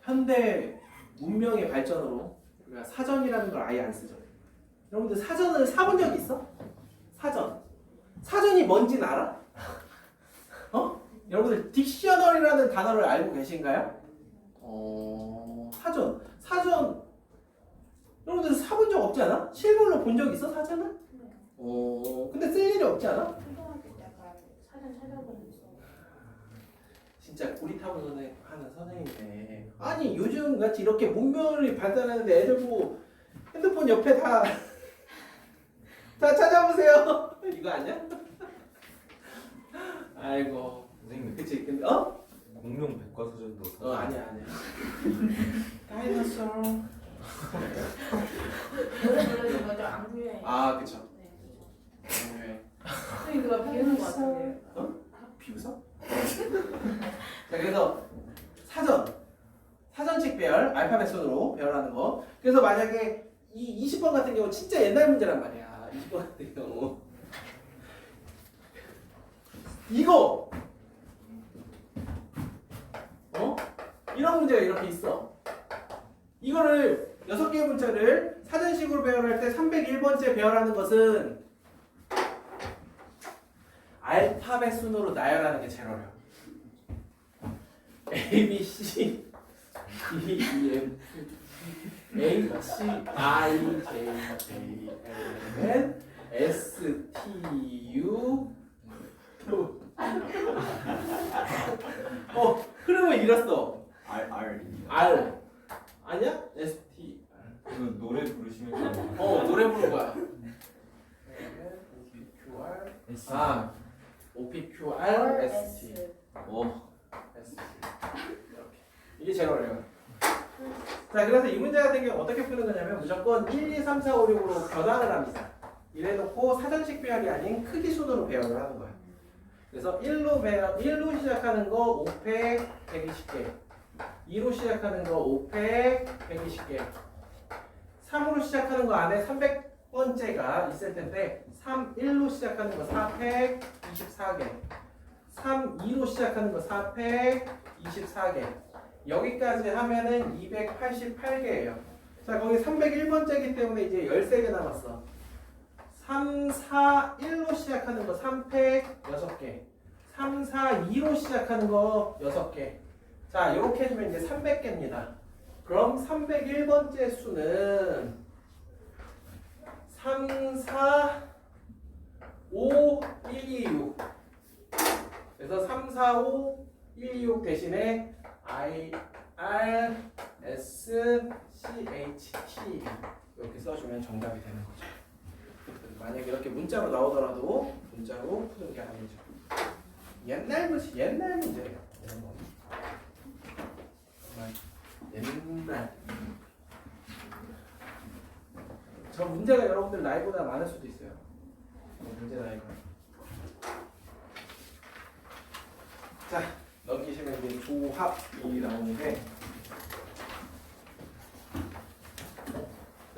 현대 문명의 발전으로 우리가 사전이라는 걸 아예 안 쓰죠. 여러분들 사전을 사본 적 있어? 사전이 뭔지 알아? 여러분들 딕셔너리라는 단어를 알고 계신가요? 사전 여러분들 사본 적 없지 않아? 실물로 본 적 있어 사전은? 네. 근데 쓸 일이 없지 않아? 초등학교 때 약간 사전 찾아보는 거. 진짜 고리타분 하는 선생님이네. 아니 요즘 같이 이렇게 문명이 발달하는데 애들 보고 핸드폰 옆에 다 찾아보세요. 이거 아니야? 아이고. 선생님 그치 근데 공룡 백과사전도 아니야. 다이너솔. 노래 부르는 거죠? 안구여행. 아 그쵸. 네. 네. 선생님 그거 비우는 거 같은데. 비웃어? 자 그래서 사전식 배열 알파벳 순으로 배열하는 거. 그래서 만약에 이 20번 같은 경우 진짜 옛날 문제란 말이야. 20번 같은 경우 이거 이런 문제가 이렇게 있어. 이거를 6개의 문자를 사전식으로 배열할 때 301번째 배열하는 것은 알파벳 순으로 나열하는 게 제일 어려워. A, B, C, D, E, F, H, I, J, K, L, M, N, S, T, U 흐름을 잃었어. R R 아니야? S, T, 그 노래 부르시면 노래 부른 거야. Q, R O, P, Q, R, S, T S, T 이렇게 이게 제일 어려워요. 자 그래서 이 문제 같은 경우 어떻게 푸는 거냐면 무조건 1, 2, 3, 4, 5, 6으로 변환을 합니다. 이래놓고 사전식 배열이 아닌 크기 순으로 배열을 하는 거야. 그래서 1로 시작하는 거 5팩 120개 2로 시작하는 거 5팩 120개 3으로 시작하는 거 안에 300번째가 있을 텐데 1로 시작하는 거 4팩 24개 2로 시작하는 거 4팩 24개 여기까지 하면은 288개예요. 자 거기 301번째이기 때문에 이제 13개 남았어. 3, 4, 1로 시작하는 거 3팩 6개 3, 4, 2로 시작하는 거 6개 자 이렇게 해주면 이제 300개입니다. 그럼 301번째 수는 3, 4, 5, 1, 2, 6 그래서 3, 4, 5, 1, 2, 6 대신에 I, R, S, C, H, T 이렇게 써주면 정답이 되는 거죠. 만약 이렇게 문자로 나오더라도 문자로 푸는 게 아니죠. 옛날 문제예요. 정말 옛날. 저 문제가 여러분들 나이보다 많을 수도 있어요. 문제 나이가. 자 넘기시면 이제 조합이 나오는데.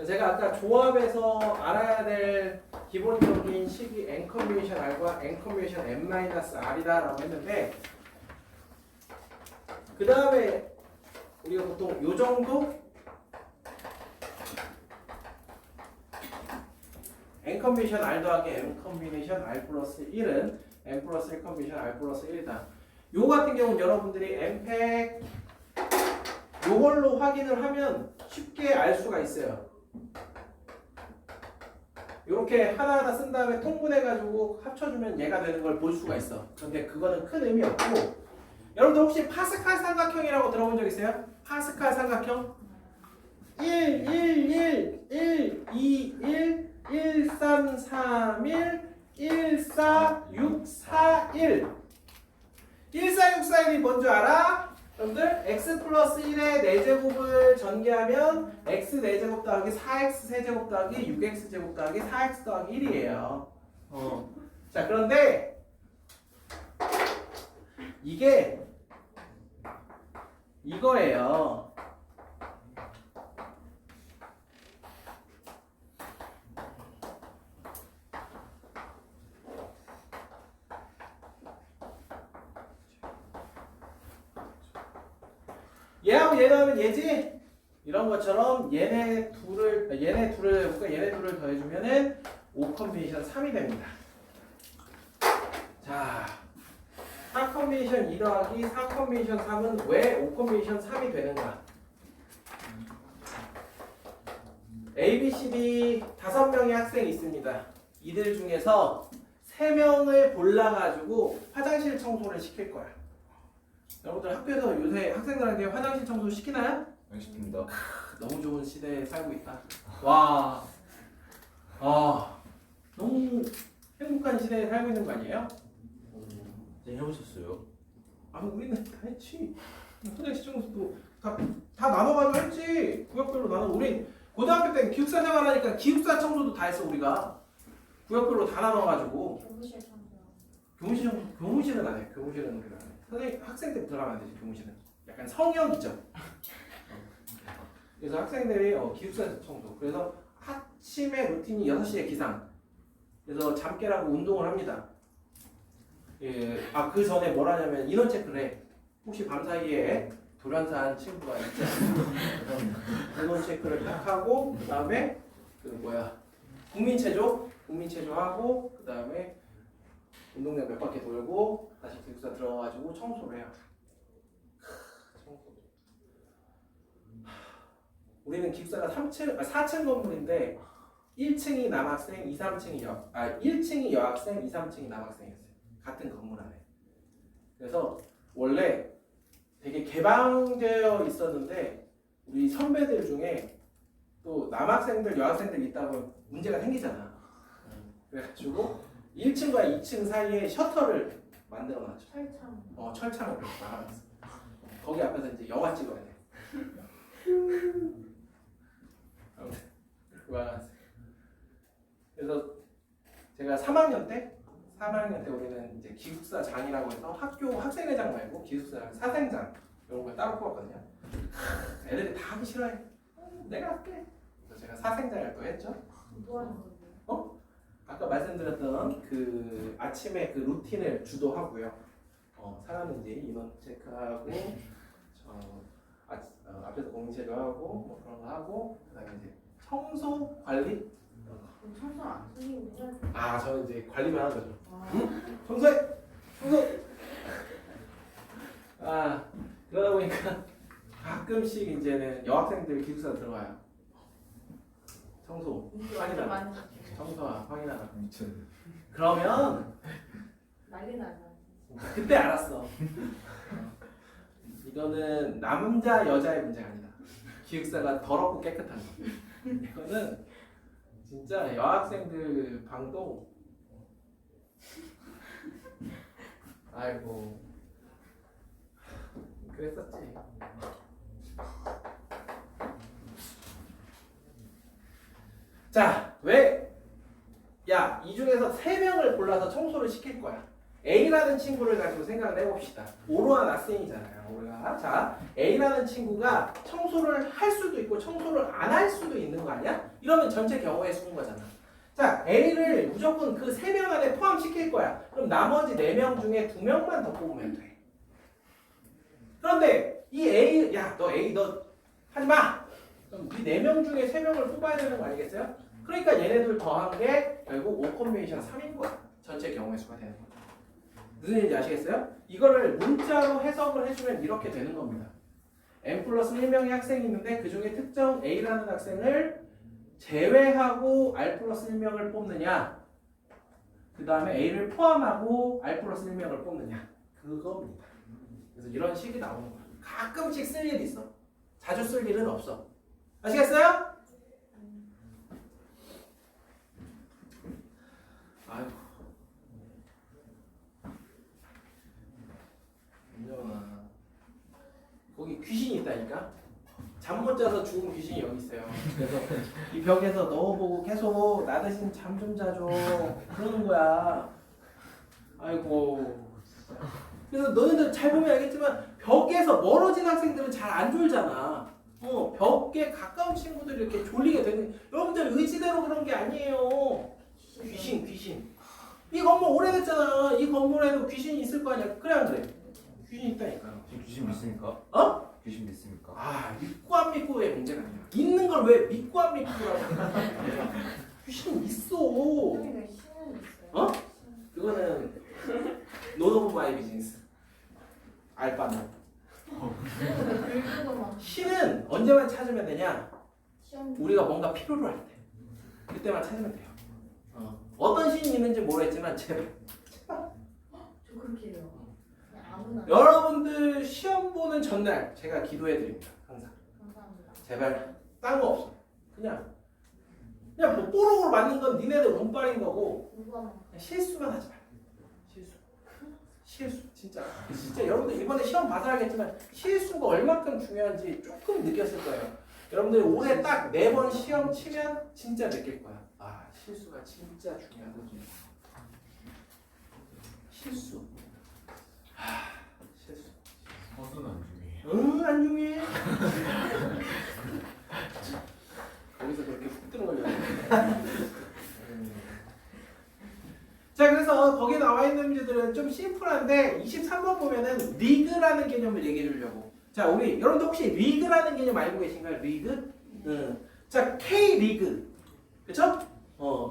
제가 아까 조합에서 알아야 될 기본적인 식이 n-R과 n-M-R이다 라고 했는데 그 다음에 우리가 보통 요 정도 n-R 더하기 m-R 플러스 1은 n 플러스 1 R 플러스 1이다. 요 같은 경우는 여러분들이 n팩 요걸로 확인을 하면 쉽게 알 수가 있어요. 이렇게 하나하나 쓴 다음에 통분해가지고 합쳐주면 얘가 되는 걸 볼 수가 있어. 그런데 그거는 큰 의미 없고 여러분들 혹시 파스칼 삼각형이라고 들어본 적 있어요? 파스칼 삼각형 1, 1, 1, 1, 2, 1, 1, 3, 3, 1, 1, 4, 6, 4, 1 1, 4, 6, 4, 1이 뭔 줄 알아? 여러분들 x 플러스 1의 4제곱을 전개하면 x 4제곱 더하기 4x 세제곱 더하기 6x 제곱 더하기 4x 더하기 1이에요. 자 그런데 이게 이거예요. 얘하고 얘를 하면 얘지? 이런 것처럼 얘네 둘을 해볼까? 얘네 둘을 더해주면은 5 컨비네이션 3이 됩니다. 자, 4 컨비네이션 2 더하기 4 컨비네이션 3은 왜 5 컨비네이션 3이 되는가? A, B, C, D 5명의 학생이 있습니다. 이들 중에서 3명을 골라가지고 화장실 청소를 시킬 거야. 여러분들 학교에서 요새 학생들한테 화장실 청소 시키나요? 안 시킵니다. 너무 좋은 시대에 살고 있다. 와, 너무 행복한 시대에 살고 있는 거 아니에요? 네, 해보셨어요? 아, 우리는 다 했지. 화장실 청소도 다 나눠가지고 했지. 구역별로 나눠. 우리 고등학교 때는 기숙사 생활하니까 기숙사 청소도 다 했어 우리가. 구역별로 다 나눠가지고. 교무실 청소. 교무실은 안 해. 교무실은 우리가 안 해. 선생님 학생 때 들어가면 안 되지. 교무실은 약간 성역이죠. 그래서 학생들이 기숙사 청소. 그래서 아침에 루틴이 6시에 기상. 그래서 잠 깨라고 운동을 합니다. 예, 그 전에 뭘 하냐면 인원 체크를 해. 혹시 밤 사이에 돌연사한 친구가 있지 않나. 인원 체크를 딱 하고 그 다음에 국민체조 하고 그 다음에 운동장 몇 바퀴 돌고 다시 기숙사 들어가가지고 청소를 해요. 청소. 우리는 기숙사가 4층 건물인데 1층이 남학생, 2, 3층이 1층이 여학생, 2, 3층이 남학생이었어요. 같은 건물 안에. 그래서 원래 되게 개방되어 있었는데 우리 선배들 중에 또 남학생들, 여학생들 있다고 문제가 생기잖아. 그래가지고 1층과 2층 사이에 셔터를 만들어놨죠. 철창. 철창을 막아놨어. 거기 앞에서 이제 영화 찍어야 돼. 아무튼 막아놨어. 그래서 제가 3학년 때 우리는 이제 기숙사장이라고 해서 학교 학생회장 말고 기숙사 사생장 이런 걸 따로 뽑았거든요. 애들이 다 하기 싫어해. 내가 할게. 그래서 제가 사생장을 또 했죠. 뭐 하는 건데? 아까 말씀드렸던 그 아침에 그 루틴을 주도하고요. 사람인지 인원 체크하고 앞에서 공체도 하고 뭐 그런 거 하고 그다음에 이제 청소 관리. 청소 안 선생님 해야 돼. 저는 이제 관리만 하는 거죠. 청소. 그러다 보니까 가끔씩 이제는 여학생들 기숙사 들어가요. 청소 확인하라. 많이 청소와 확인하라. 미쳤네. 그러면 난리 나죠. 그때 알았어. 이거는 남자 여자의 문제가 아니다. 기숙사가 더럽고 깨끗한 거. 이거는 진짜 여학생들 방도 아이고 그랬었지. 자, 왜? 야, 이 중에서 3명을 골라서 청소를 시킬 거야. A라는 친구를 가지고 생각을 해봅시다. 오로한 학생이잖아요. 우리가 자, A라는 친구가 청소를 할 수도 있고 청소를 안 할 수도 있는 거 아니야? 이러면 전체 경우의 수인 거잖아. 자, A를 무조건 그 3명 안에 포함시킬 거야. 그럼 나머지 4명 중에 2명만 더 뽑으면 돼. 그런데 이 A, 야, 너 A 너 하지 마. 그럼 이 4명 중에 3명을 뽑아야 되는 거 아니겠어요? 그러니까 얘네들 더한 게 결국 5 컨비네이션 3인 거야. 전체 경우의 수가 되는 거죠. 무슨 얘기인지 아시겠어요? 이거를 문자로 해석을 해주면 이렇게 되는 겁니다. n 플러스 1명의 학생이 있는데 그 중에 특정 A라는 학생을 제외하고 R 플러스 1명을 뽑느냐, 그 다음에 A를 포함하고 R 플러스 1명을 뽑느냐, 그겁니다. 그래서 이런 식이 나오는 거야. 가끔씩 쓸 일이 있어. 자주 쓸 일은 없어. 아시겠어요? 아이고. 민정아, 거기 귀신이 있다니까? 잠 못 자서 죽은 귀신이 여기 있어요. 그래서 이 벽에서 넣어보고 계속 나 대신 잠 좀 자줘 그러는 거야. 아이고. 그래서 너희들 잘 보면 알겠지만 벽에서 멀어진 학생들은 잘 안 졸잖아. 벽에 가까운 친구들이 이렇게 졸리게 되는. 여러분들 의지대로 그런 게 아니에요. 귀신. 이 건물 오래됐잖아. 이 건물에도 귀신이 있을 거 아니야. 그래 안 그래? 귀신 있다니까요. 지금 귀신 있으니까? 어? 괘씸됐습니까? 아, 믿고 안 믿고의 문제가 아니야. 있는 걸 왜 믿고 안 믿고라고 생각하냐. 귀신 있어. 형이가 신은 있어요. 어? 그거는 논 오브 마이 비즈니스. 알바노. 글도 막 신은 언제만 찾으면 되냐? 시험 우리가 뭔가 필요로 할 때. 그때만 찾으면 돼요. 어떤 신이 있는지 모르겠지만 제발. 저 그렇게 해요. 그냥 아무나. 여러분들 시험 보는 전날 제가 기도해 드립니다. 항상. 감사합니다. 제발 딴 거 없어. 그냥 뭐 뽀록으로 맞는 건 니네들 운빨인 거고 누가 막 그냥 실수만 하지 말고. 실수 진짜 여러분들 이번에 시험 봐서 알겠지만 실수가 얼마큼 중요한지 조금 느꼈을 거예요. 여러분들이 올해 딱 4번 시험 치면 진짜 느낄 거야. 아, 실수가 진짜 중요하다. 실수. 실수. 허수는 안 중요해요. 응, 안 중요해. 거기서 그렇게 훅 들어가려고. 자, 그래서 거기 나와 있는 문제들은 좀 심플한데 23번 보면은 리그라는 개념을 얘기해 주려고. 자, 우리 여러분들 혹시 리그라는 개념 알고 계신가요? 리그? 자, K 리그. 그렇죠?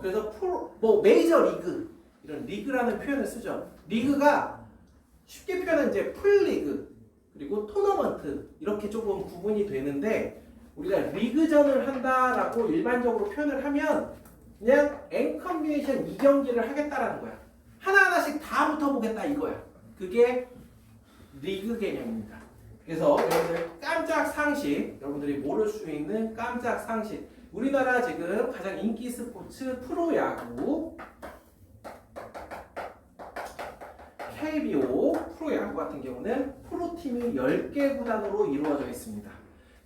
그래서 뭐 메이저 리그 이런 리그라는 표현을 쓰죠. 리그가 쉽게 표현은 이제 풀 리그 그리고 토너먼트 이렇게 조금 구분이 되는데 우리가 리그전을 한다라고 일반적으로 표현을 하면 그냥 N 컨비네이션 2경기를 하겠다라는 거야. 하나하나씩 다 붙어보겠다 이거야. 그게 리그 개념입니다. 그래서 여러분들 깜짝 상식, 여러분들이 모를 수 있는 깜짝 상식. 우리나라 지금 가장 인기 스포츠 프로야구 KBO 프로야구 같은 경우는 프로팀이 10개 구단으로 이루어져 있습니다.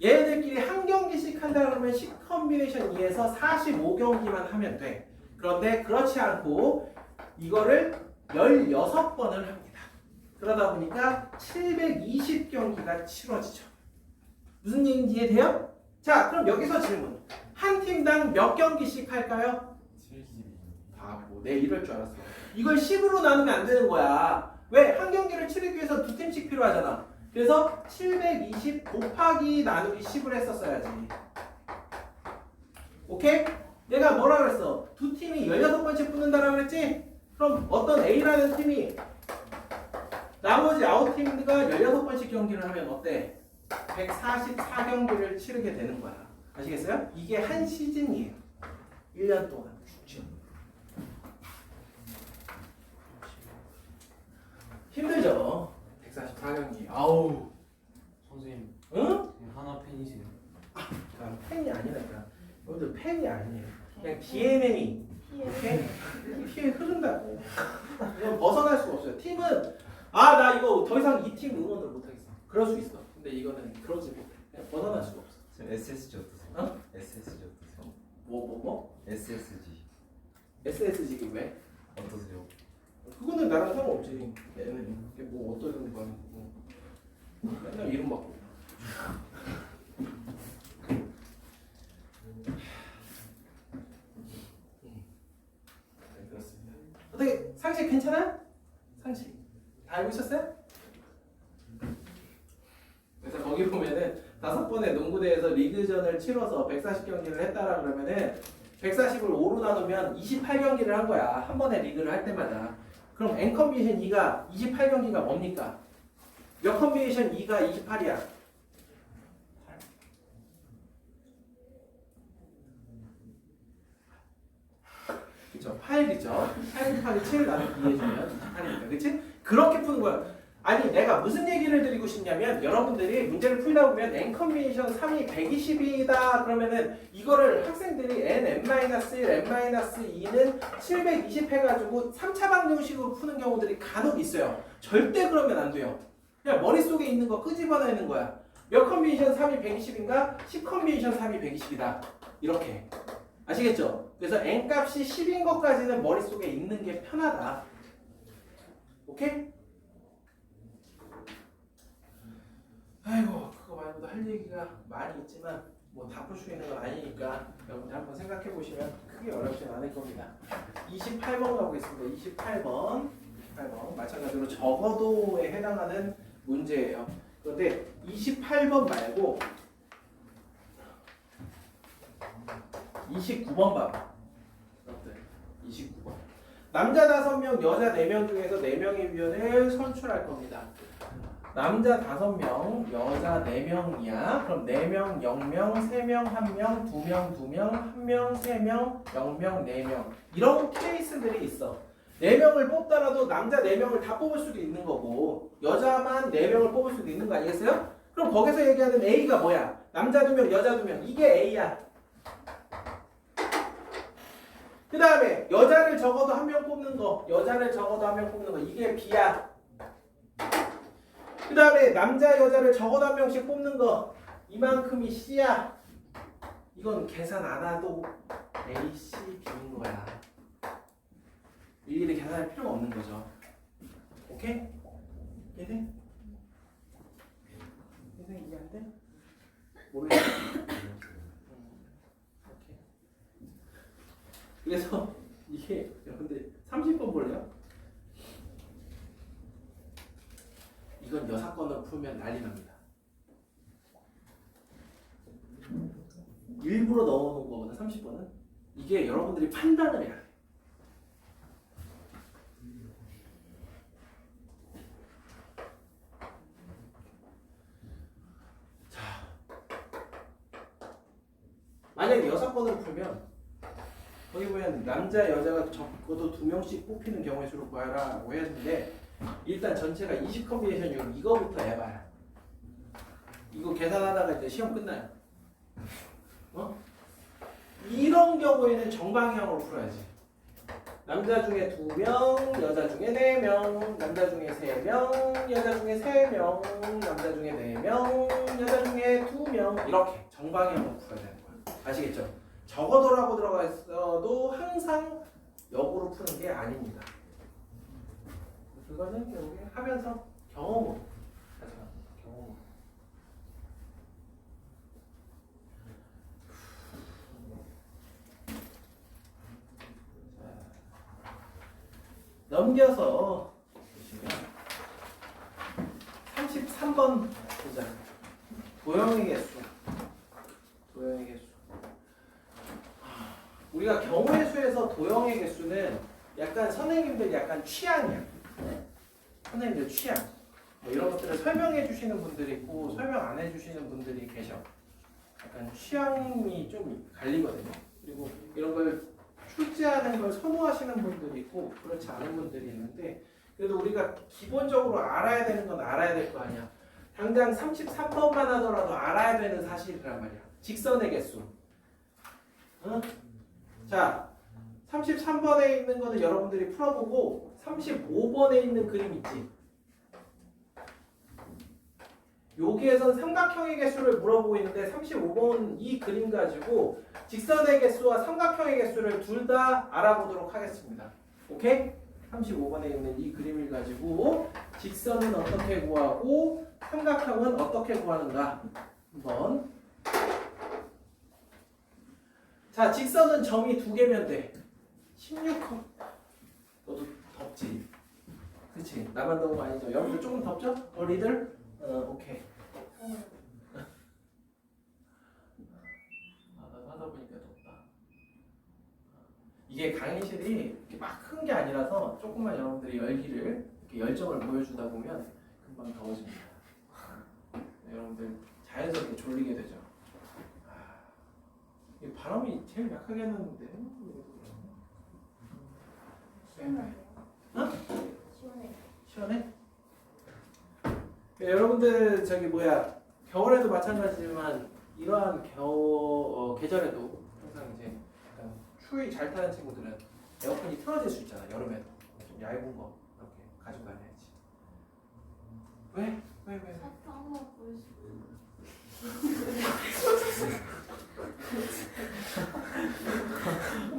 얘네들끼리 한 경기씩 한다 그러면 10컨비네이션 2에서 45경기만 하면 돼. 그런데 그렇지 않고 이거를 16번을 합니다. 그러다 보니까 720경기가 치러지죠. 무슨 얘기인지 이해돼요? 자, 그럼 여기서 질문. 한 팀당 몇 경기씩 할까요? 72. 바보, 내 이럴 줄 알았어. 이걸 10으로 나누면 안 되는 거야. 왜? 한 경기를 치르기 위해서 2팀씩 필요하잖아. 그래서 720 곱하기 나누기 10을 했었어야지. 오케이? 내가 뭐라 그랬어? 두 팀이 16번씩 붙는다라고 그랬지? 그럼 어떤 A라는 팀이 나머지 아웃팀과 16번씩 경기를 하면 어때? 144경기를 치르게 되는 거야. 아시겠어요? 이게 한 시즌이에요. 1년 동안. 힘들죠? 144경기. 아우. 선생님 응? 하나 팬이세요? 팬이 아니라니까. 여러분들 팬이 아니에요. 그냥 DNA이 피에 흐른다고. 이건 벗어날 수가 없어요. 팀은 나 이거 더 이상 이 팀 응원을 못하겠어. 그럴 수 있어. 근데 이거는 그러지 못해. 그냥 벗어날 수가 없어. SSG 어떠세요? 어? SSG 어떠세요? 뭐? SSG SSG 왜? 어떠세요? 그거는 나랑 상관없지. 얘는 이게 뭐 어떤 거야. 맨날 이름 바꾸고. 네, 그렇습니다. 어떻게 상식 괜찮아요? 상식 다 알고 있었어요? 그래서 거기 보면은 5번의 농구대에서 리그전을 치러서 140경기를 했다라 그러면은 140을 5로 나누면 28경기를 한 거야. 한 번에 리그를 할 때마다. 그럼 N 컨비네이션 2가 28경기가 뭡니까? 몇 컨비네이션 2가 28이야? 8. 그쵸? 8이죠. 8 곱하기 7 나누기 2 해주면 28이니까. 그치? 그렇게 푸는 거야. 아니 내가 무슨 얘기를 드리고 싶냐면 여러분들이 문제를 풀다 보면 N 컨비네이션 3이 120이다 그러면은 이거를 학생들이 N, N-1, N-2는 720 해가지고 3차 방정식으로 푸는 경우들이 간혹 있어요. 절대 그러면 안 돼요. 그냥 머릿속에 있는 거 끄집어내는 거야. 몇 컨비네이션 3이 120인가? 10 컨비네이션 3이 120이다. 이렇게. 아시겠죠? 그래서 N 값이 10인 것까지는 머릿속에 있는 게 편하다. 오케이? 아이고 그거 말고도 할 얘기가 많이 있지만 뭐 다 풀 수 있는 건 아니니까 여러분들 한번 생각해 보시면 크게 어렵진 않을 겁니다. 28번 가보겠습니다. 28번 마찬가지로 적어도에 해당하는 문제예요. 그런데 28번 말고 29번 봐봐. 어때? 29번. 남자 5명, 여자 4명 중에서 4명의 위원을 선출할 겁니다. 남자 5명, 여자 4명이야. 그럼 4명, 0명, 3명, 1명, 2명, 2명, 1명, 3명, 0명, 4명. 이런 케이스들이 있어. 4명을 뽑더라도 남자 4명을 다 뽑을 수도 있는 거고 여자만 4명을 뽑을 수도 있는 거 아니겠어요? 그럼 거기서 얘기하는 A가 뭐야? 남자 2명, 여자 2명. 이게 A야. 그 다음에 여자를 적어도 1명 뽑는 거, 여자를 적어도 1명 뽑는 거. 이게 B야. 그 다음에 남자 여자를 적어도 1명씩 뽑는 거 이만큼이 C야. 이건 계산 안 해도 A, C, B인 거야. 일일이 계산할 필요가 없는 거죠. 오케이? 이해돼? 이해돼? 이해 안 돼? 모르겠어? 오케이. 그래서 이게 여러분들 30번 볼래요? 이건 여사건을 풀면 난리 납니다. 일부러 넣어놓은 거거든, 30번은. 이게 여러분들이 판단을 해야 돼. 자, 만약에 여사건을 풀면 거기 보면 남자, 여자가 적어도 2명씩 뽑히는 경우의 수를 구하라고 했는데 일단 전체가 20 컴비네이션 이거부터 해봐요. 이거 계산하다가 이제 시험 끝나요. 이런 경우에는 정방향으로 풀어야지. 남자 중에 2명, 여자 중에 4명, 남자 중에 3명, 여자 중에 3명, 남자 중에 4명, 여자 중에 2명 이렇게 정방향으로 풀어야 되는 거야. 아시겠죠? 적어도라고 들어가 있어도 항상 역으로 푸는 게 아닙니다. 그거는 결국에 하면서 경험으로 가져가는 거야. 경험으로. 넘겨서 보시면 33번 보자. 도형의 개수. 도형의 개수. 우리가 경우의 수에서 도형의 개수는 약간 선생님들 약간 취향이야. 선생님들 취향. 뭐 이런 것들을 설명해 주시는 분들이 있고 설명 안 해 주시는 분들이 계셔. 약간 취향이 좀 갈리거든요. 그리고 이런 걸 출제하는 걸 선호하시는 분들이 있고 그렇지 않은 분들이 있는데 그래도 우리가 기본적으로 알아야 되는 건 알아야 될 거 아니야. 당장 33번만 하더라도 알아야 되는 사실이란 말이야. 직선의 개수. 응? 자, 33번에 있는 거는 여러분들이 풀어보고 35번에 있는 그림 있지? 여기에선 삼각형의 개수를 물어보고 있는데 35번 이 그림 가지고 직선의 개수와 삼각형의 개수를 둘 다 알아보도록 하겠습니다. 오케이? 35번에 있는 이 그림을 가지고 직선은 어떻게 구하고 삼각형은 어떻게 구하는가 한번. 자, 직선은 점이 2개면 돼. 16호. 너도 덥지? 그치? 나만 더운 거 아니죠? 여러분들 조금 덥죠? 리들? 오케이. 나도 하다 보니까 덥다. 이게 강의실이 이렇게 막 큰 게 아니라서 조금만 여러분들이 열기를 이렇게 열정을 보여주다 보면 금방 더워집니다. 여러분들 자연스럽게 졸리게 되죠. 이 바람이 제일 약하게 했는데. 시원해. 시원해? 여러분들 저기 뭐야 겨울에도 마찬가지지만 이러한 계절에도 항상 이제 약간 추위 잘 타는 친구들은 에어컨이 틀어질 수 있잖아. 여름에도 좀 얇은 거 이렇게 가져가야지. 왜? 사탕 먹고 싶어.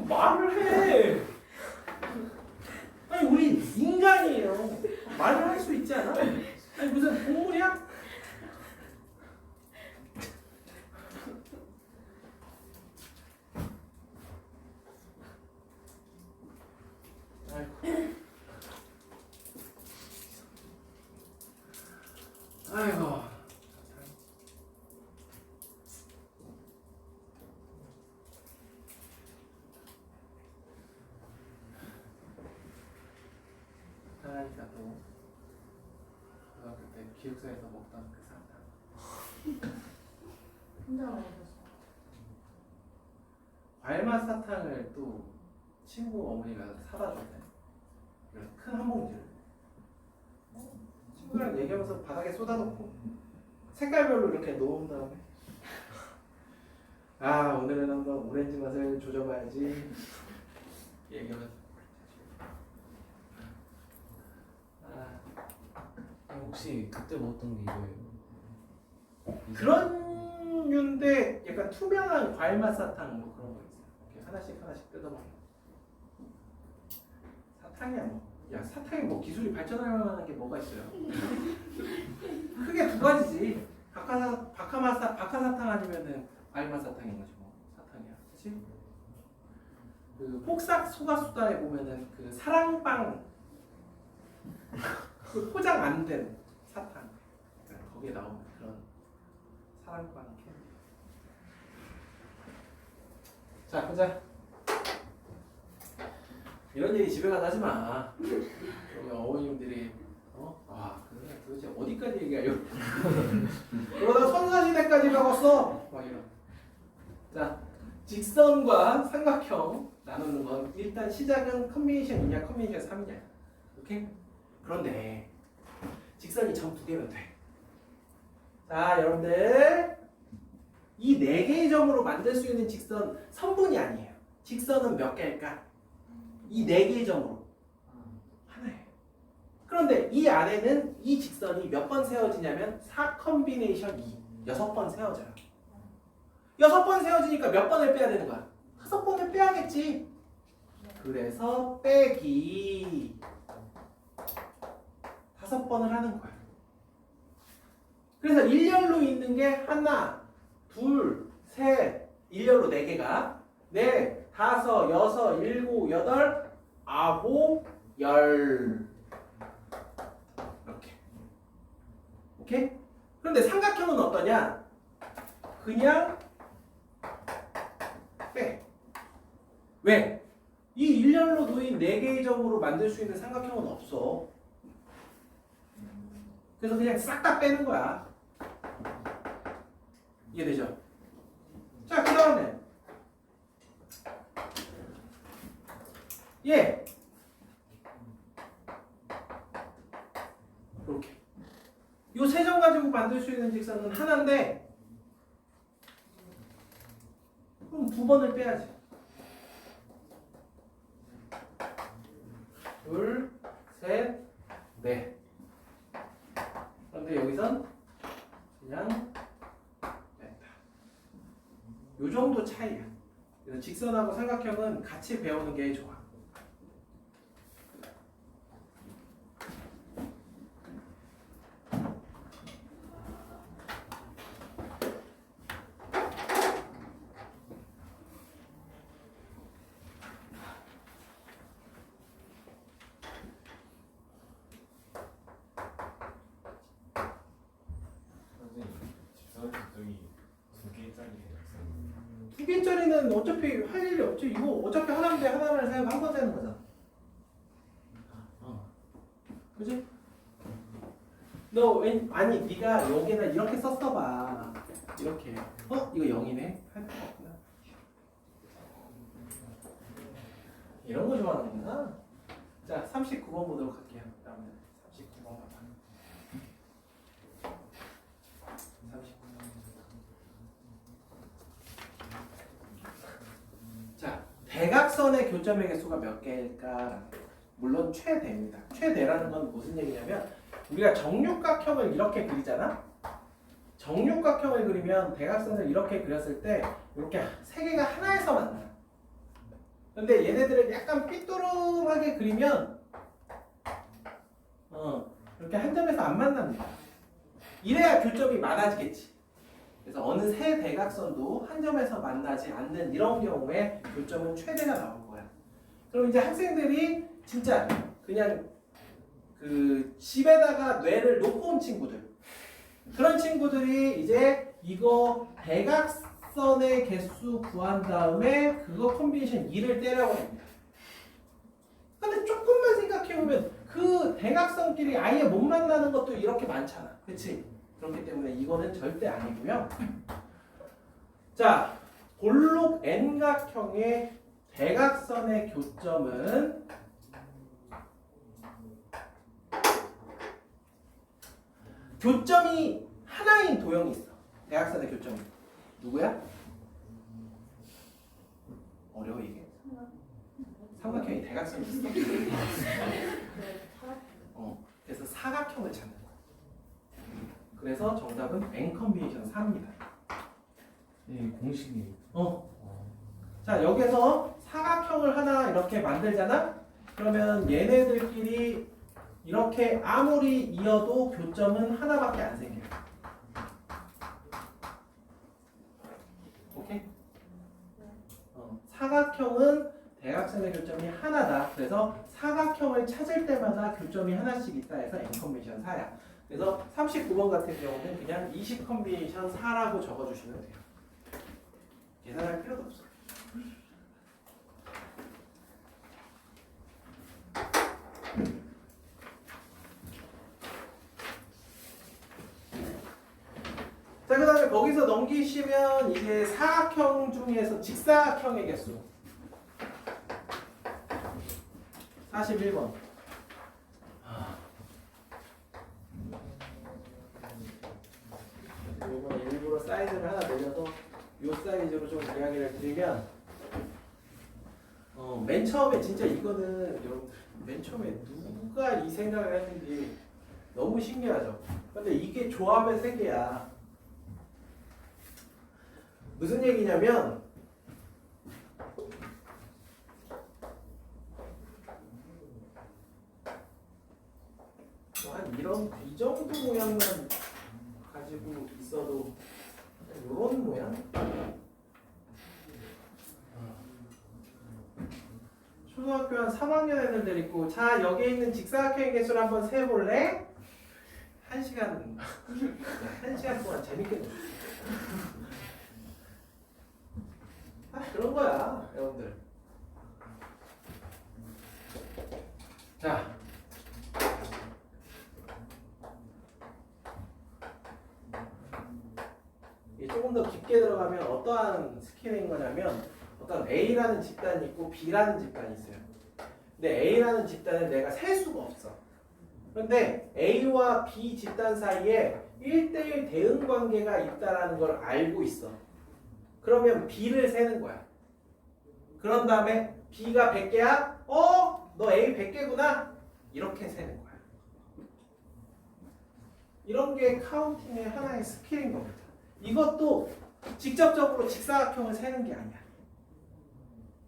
말을 해. 아니 우리 인간이에요. 말을 할 수 있지 않아? 아니 무슨 동물이야? 아이고. 기숙사에서 먹던 그 사탕. 혼자 먹었어. 과일맛 사탕을 또 친구 어머니가 사다 줬대. 큰 한 봉지를. 친구랑 얘기하면서 바닥에 쏟아놓고 색깔별로 이렇게 놓은 다음에 아 오늘은 한번 오렌지 맛을 조져봐야지 얘기하면서 혹시 그때 먹었던 게 이거예요? 그런 류인데 약간 투명한 과일맛 사탕 뭐 그런 거 있어요. 이렇게 하나씩 하나씩 뜯어먹는 사탕이야 뭐. 야 사탕이 뭐 기술이 발전할 만한 게 뭐가 있어요? 크게 두 가지지. 박하사탕 아니면은 과일맛 사탕인 거지 뭐. 사탕이야, 그렇지? 그 폭삭 소가수다에 보면은 그 사랑빵 그 포장 안 된 사탕 거기에 나오는 그런 사랑빵 캔디. 자 보자. 이런 얘기 집에 가서 하지 마. 그러면 어머님들이 그래 도대체 어디까지 얘기해요? 그러다 선사시대까지 가봤어. 막 이런. 자 직선과 삼각형 나누는 건 일단 시작은 컨비네이션 2냐 컨비네이션 3이냐. 오케이? 그런데 직선이 점 2개면 돼. 자 여러분들 이 4개의 점으로 만들 수 있는 직선 선분이 아니에요. 직선은 몇 개일까? 이 4개의 점으로 하나예요. 그런데 이 안에는 이 직선이 몇 번 세워지냐면 4 컨비네이션 2 6번 세워져요. 6번 세워지니까 몇 번을 빼야 되는 거야? 5번을 빼야겠지. 그래서 빼기 5번을 하는 거야. 그래서 일렬로 있는 게 하나, 둘, 셋, 일렬로 4개가 4, 5, 6, 7, 8, 9, 10 이렇게. 오케이? 그런데 삼각형은 어떠냐? 그냥 빼. 왜? 이 일렬로 놓인 4개의 점으로 만들 수 있는 삼각형은 없어. 그래서 그냥 싹 다 빼는 거야. 이해되죠? 자, 그 다음에 이렇게 요 세 점 가지고 만들 수 있는 직선은 하나인데 그럼 2번을 빼야지. 둘, 셋, 넷. 그런데 여기선 그냥 뺐다. 요 정도 차이야. 그래서 직선하고 삼각형은 같이 배우는 게 좋아. 직선이 2개짜리 대각선. 2개짜리는 어차피 할 일이 없지. 이거 어차피 하나인데 하나를 세고 한 번 세는 거잖아. 그지? 아니 네가 여기다 이렇게 썼어봐. 이렇게. 이거 0이네? 할 필요 없구나. 이런 거 좋아하는구나. 자 39번 보도록 할게요. 여러분들 39번 봐봐. 39번. 자 대각선의 교점의 개수가 몇 개일까? 물론 최대입니다. 최대라는 건 무슨 얘기냐면 우리가 정육각형을 이렇게 그리잖아. 정육각형을 그리면 대각선을 이렇게 그렸을 때 이렇게 세 개가 하나에서 만나. 근데 얘네들을 약간 삐뚤음하게 그리면 이렇게 한 점에서 안 만납니다. 이래야 교점이 많아지겠지. 그래서 어느 세 대각선도 한 점에서 만나지 않는 이런 경우에 교점은 최대가 나올 거야. 그럼 이제 학생들이 진짜 그냥 그 집에다가 뇌를 놓고 온 친구들, 그런 친구들이 이제 이거 대각선의 개수 구한 다음에 그거 컨비네이션 2를 떼라고 합니다. 근데 조금만 생각해보면 그 대각선끼리 아예 못 만나는 것도 이렇게 많잖아. 그치? 그렇기 때문에 이거는 절대 아니고요. 자, 볼록 N각형의 대각선의 교점은 교점이 하나인 도형이 있어. 대각선의 교점이. 누구야? 어려워 이게. 삼각형이 대각선이 있어. 그래서 사각형을 찾는 거야. 그래서 정답은 N 컨비네이션 4입니다. 이 공식이. 자, 여기서 사각형을 하나 이렇게 만들잖아? 그러면 얘네들끼리 이렇게 아무리 이어도 교점은 하나밖에 안 생겨요. 오케이? 사각형은 대각선의 교점이 하나다. 그래서 사각형을 찾을 때마다 교점이 하나씩 있다 해서 N 컨비네이션 4야. 그래서 39번 같은 경우는 그냥 20 컨비네이션 4라고 적어주시면 돼요. 계산할 필요도 없어요. 자, 그 다음에 거기서 넘기시면 이제 사각형 중에서 직사각형의 개수 41번. 이번 일부러 사이즈를 하나 내려서 이 사이즈로 좀 이야기를 드리면 맨 처음에 진짜 이거는 여러분들 맨 처음에 누가 이 생각을 했는지 너무 신기하죠. 근데 이게 조합의 세계야. 무슨 얘기냐면 한 이 정도 모양만 가지고 있어도 이런 모양? 초등학교 한 3학년 애들 있고, 자 여기에 있는 직사각형의 개수를 한번 세볼래? 1시간 1시간 동안 재밌게 놀 그런 거야 여러분들. 자, 조금 더 깊게 들어가면 어떠한 스킬인 거냐면 어떤 A라는 집단이 있고 B라는 집단이 있어요. 근데 A라는 집단을 내가 셀 수가 없어. 그런데 A와 B 집단 사이에 1대1 대응 관계가 있다라는 걸 알고 있어. 그러면 B를 세는 거야. 그런 다음에 B가 100개야? 너 A 100개구나? 이렇게 세는 거야. 이런 게 카운팅의 하나의 스킬인 겁니다. 이것도 직접적으로 직사각형을 세는 게 아니야.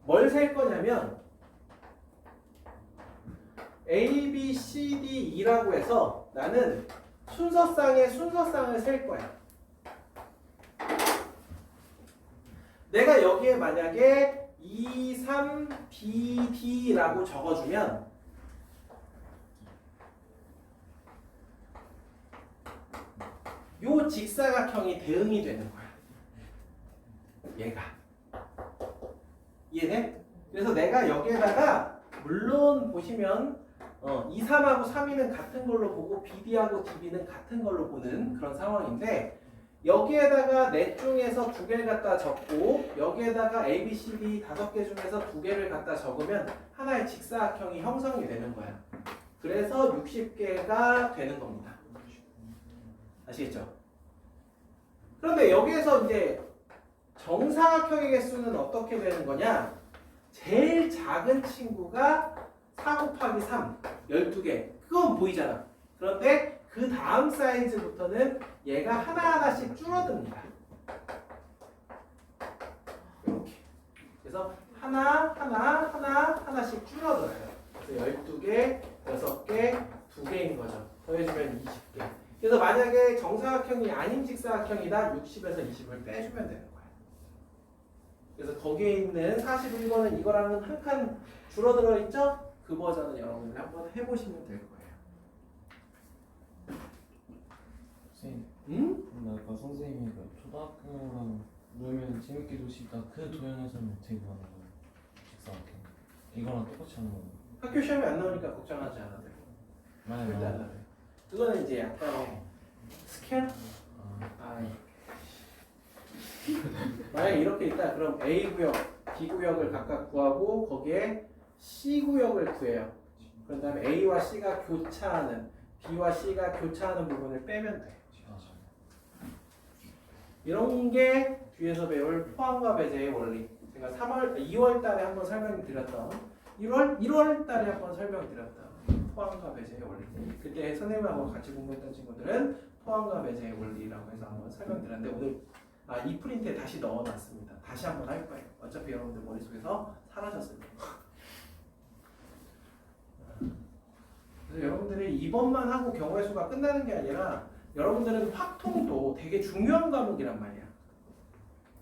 뭘 셀 거냐면 A, B, C, D, E라고 해서 나는 순서상의 순서상을 셀 거야. 내가 여기에 만약에 2, 3, B, D라고 적어주면 요 직사각형이 대응이 되는 거야. 얘가. 이해돼? 그래서 내가 여기에다가 물론 보시면 2, 3하고 3위는 같은 걸로 보고 BD하고 DB는 같은 걸로 보는 그런 상황인데 여기에다가 넷 중에서 2개를 갖다 적고 여기에다가 A, B, C, D 5개 중에서 2개를 갖다 적으면 하나의 직사각형이 형성이 되는 거야. 그래서 60개가 되는 겁니다. 아시겠죠? 그런데 여기에서 이제 정사각형의 개수는 어떻게 되는 거냐? 제일 작은 친구가 4 곱하기 3, 12개. 그건 보이잖아. 그런데 그 다음 사이즈부터는 얘가 하나하나씩 줄어듭니다. 이렇게. 그래서 하나씩 줄어들어요. 그래서 12개, 6개, 2개인 거죠. 더해주면 20개. 그래서 만약에 정사각형이 아닌 직사각형이다 60에서 20을 빼주면 되는 거예요. 그래서 거기에 있는 41번은 이거랑은 한 칸 줄어들어 있죠? 그 버전은 여러분들 한번 해보시면 될 거예요. 선생님, 응? 근데 아까 선생님이 그 초등학교랑 놀면 재밌게 놀 수 있다 그 도형에서는 되게 많아요. 직사각형. 이거랑 똑같이 하는 거예요. 학교 시험이 안 나오니까 걱정하지 않아도 돼요. 많이 절대 안 나와요. 나와요. 그거는 이제 약간의 스케일? 아이. 만약에 이렇게 있다 그럼 A 구역, B 구역을 각각 구하고 거기에 C 구역을 구해요. 그런 다음에 A와 C가 교차하는 B와 C가 교차하는 부분을 빼면 돼. 이런 게 뒤에서 배울 포함과 배제의 원리. 제가 2월 달에 한번 설명드렸던 1월 달에 한번 설명드렸던 포함과 배제의 원리. 그때 선생님하고 같이 공부했던 친구들은 포함과 배제의 원리라고 해서 한번 설명드렸는데 오늘 이 프린트에 다시 넣어놨습니다. 다시 한번 할 거예요. 어차피 여러분들 머릿속에서 사라졌을 거예요. 그래서 여러분들이 2번만 하고 경우의 수가 끝나는 게 아니라 여러분들은 확통도 되게 중요한 과목이란 말이야.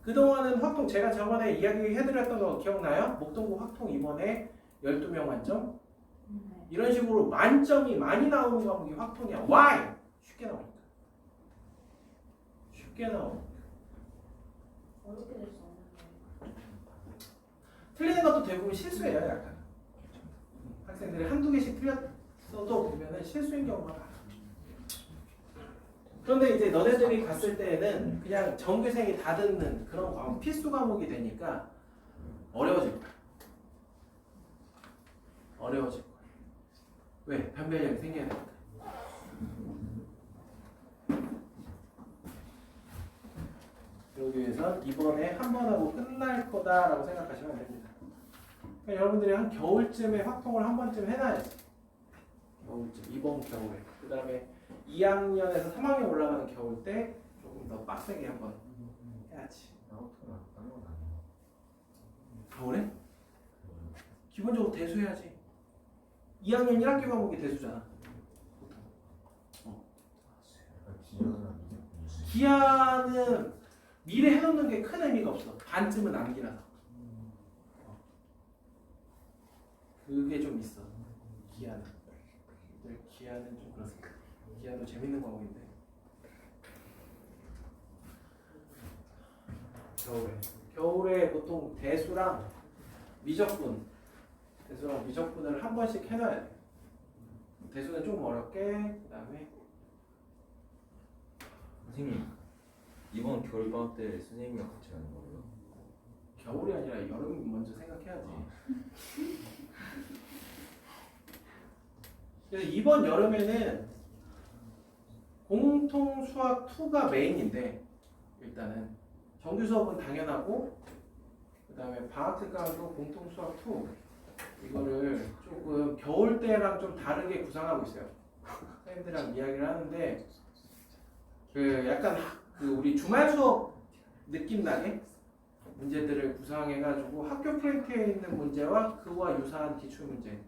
그동안은 확통 제가 저번에 이야기해드렸던 거 기억나요? 목동고 확통 이번에 12명 만점? 네. 이런 식으로 만점이 많이 나오는 과목이 확통이야. Why? 쉽게 나오니까. 쉽게 나오니까. 어렵게 될 수 없는데. 틀리는 것도 대부분 실수예요, 약간. 학생들이 한두 개씩 틀렸어도 보면은 실수인 경우가 많아. 그런데 이제 너네들이 갔을 때에는 그냥 전교생이 다 듣는 그런 과목, 필수 과목이 되니까 어려워질 거야. 어려워질 거야. 왜? 변별력이 생겨야 되니까. 그러기 위해선 이번에 한 번 하고 끝날 거다라고 생각하시면 안 됩니다. 그러니까 여러분들이 한 겨울쯤에 확통을 한 번쯤 해놔야지. 겨울쯤, 이번 겨울에. 그 다음에 2학년에서 3학년 올라가는 겨울 때 조금 더 빡세게 한번 해야지. 아무튼 딴건 아니에요. 겨울에? 기본적으로 대수해야지. 2학년 1학기 과목이 대수잖아. 기현이랑 기한은 미리 해놓는 게 큰 의미가 없어. 반쯤은 남기라서. 그게 좀 있어. 기한은. 기한은 좀 그렇습니다. 기한도 재밌는 과목인데. 겨울에 보통 대수랑 미적분을 한 번씩 해놔야 돼. 대수는 좀 어렵게, 그 다음에 선생님 이번 겨울방학 때 선생님이랑 같이 가는 거예요? 겨울이 아니라 여름 먼저 생각해야지. 그래서 이번 여름에는 공통 수학 2가 메인인데 일단은 정규 수업은 당연하고 그 다음에 방학 특강도 공통 수학 2 이거를 조금 겨울 때랑 좀 다르게 구상하고 있어요. 선생님들이랑 이야기를 하는데 그 약간 그 우리 주말 수업 느낌 나게 문제들을 구상해가지고 학교 프린트에 있는 문제와 그와 유사한 기출 문제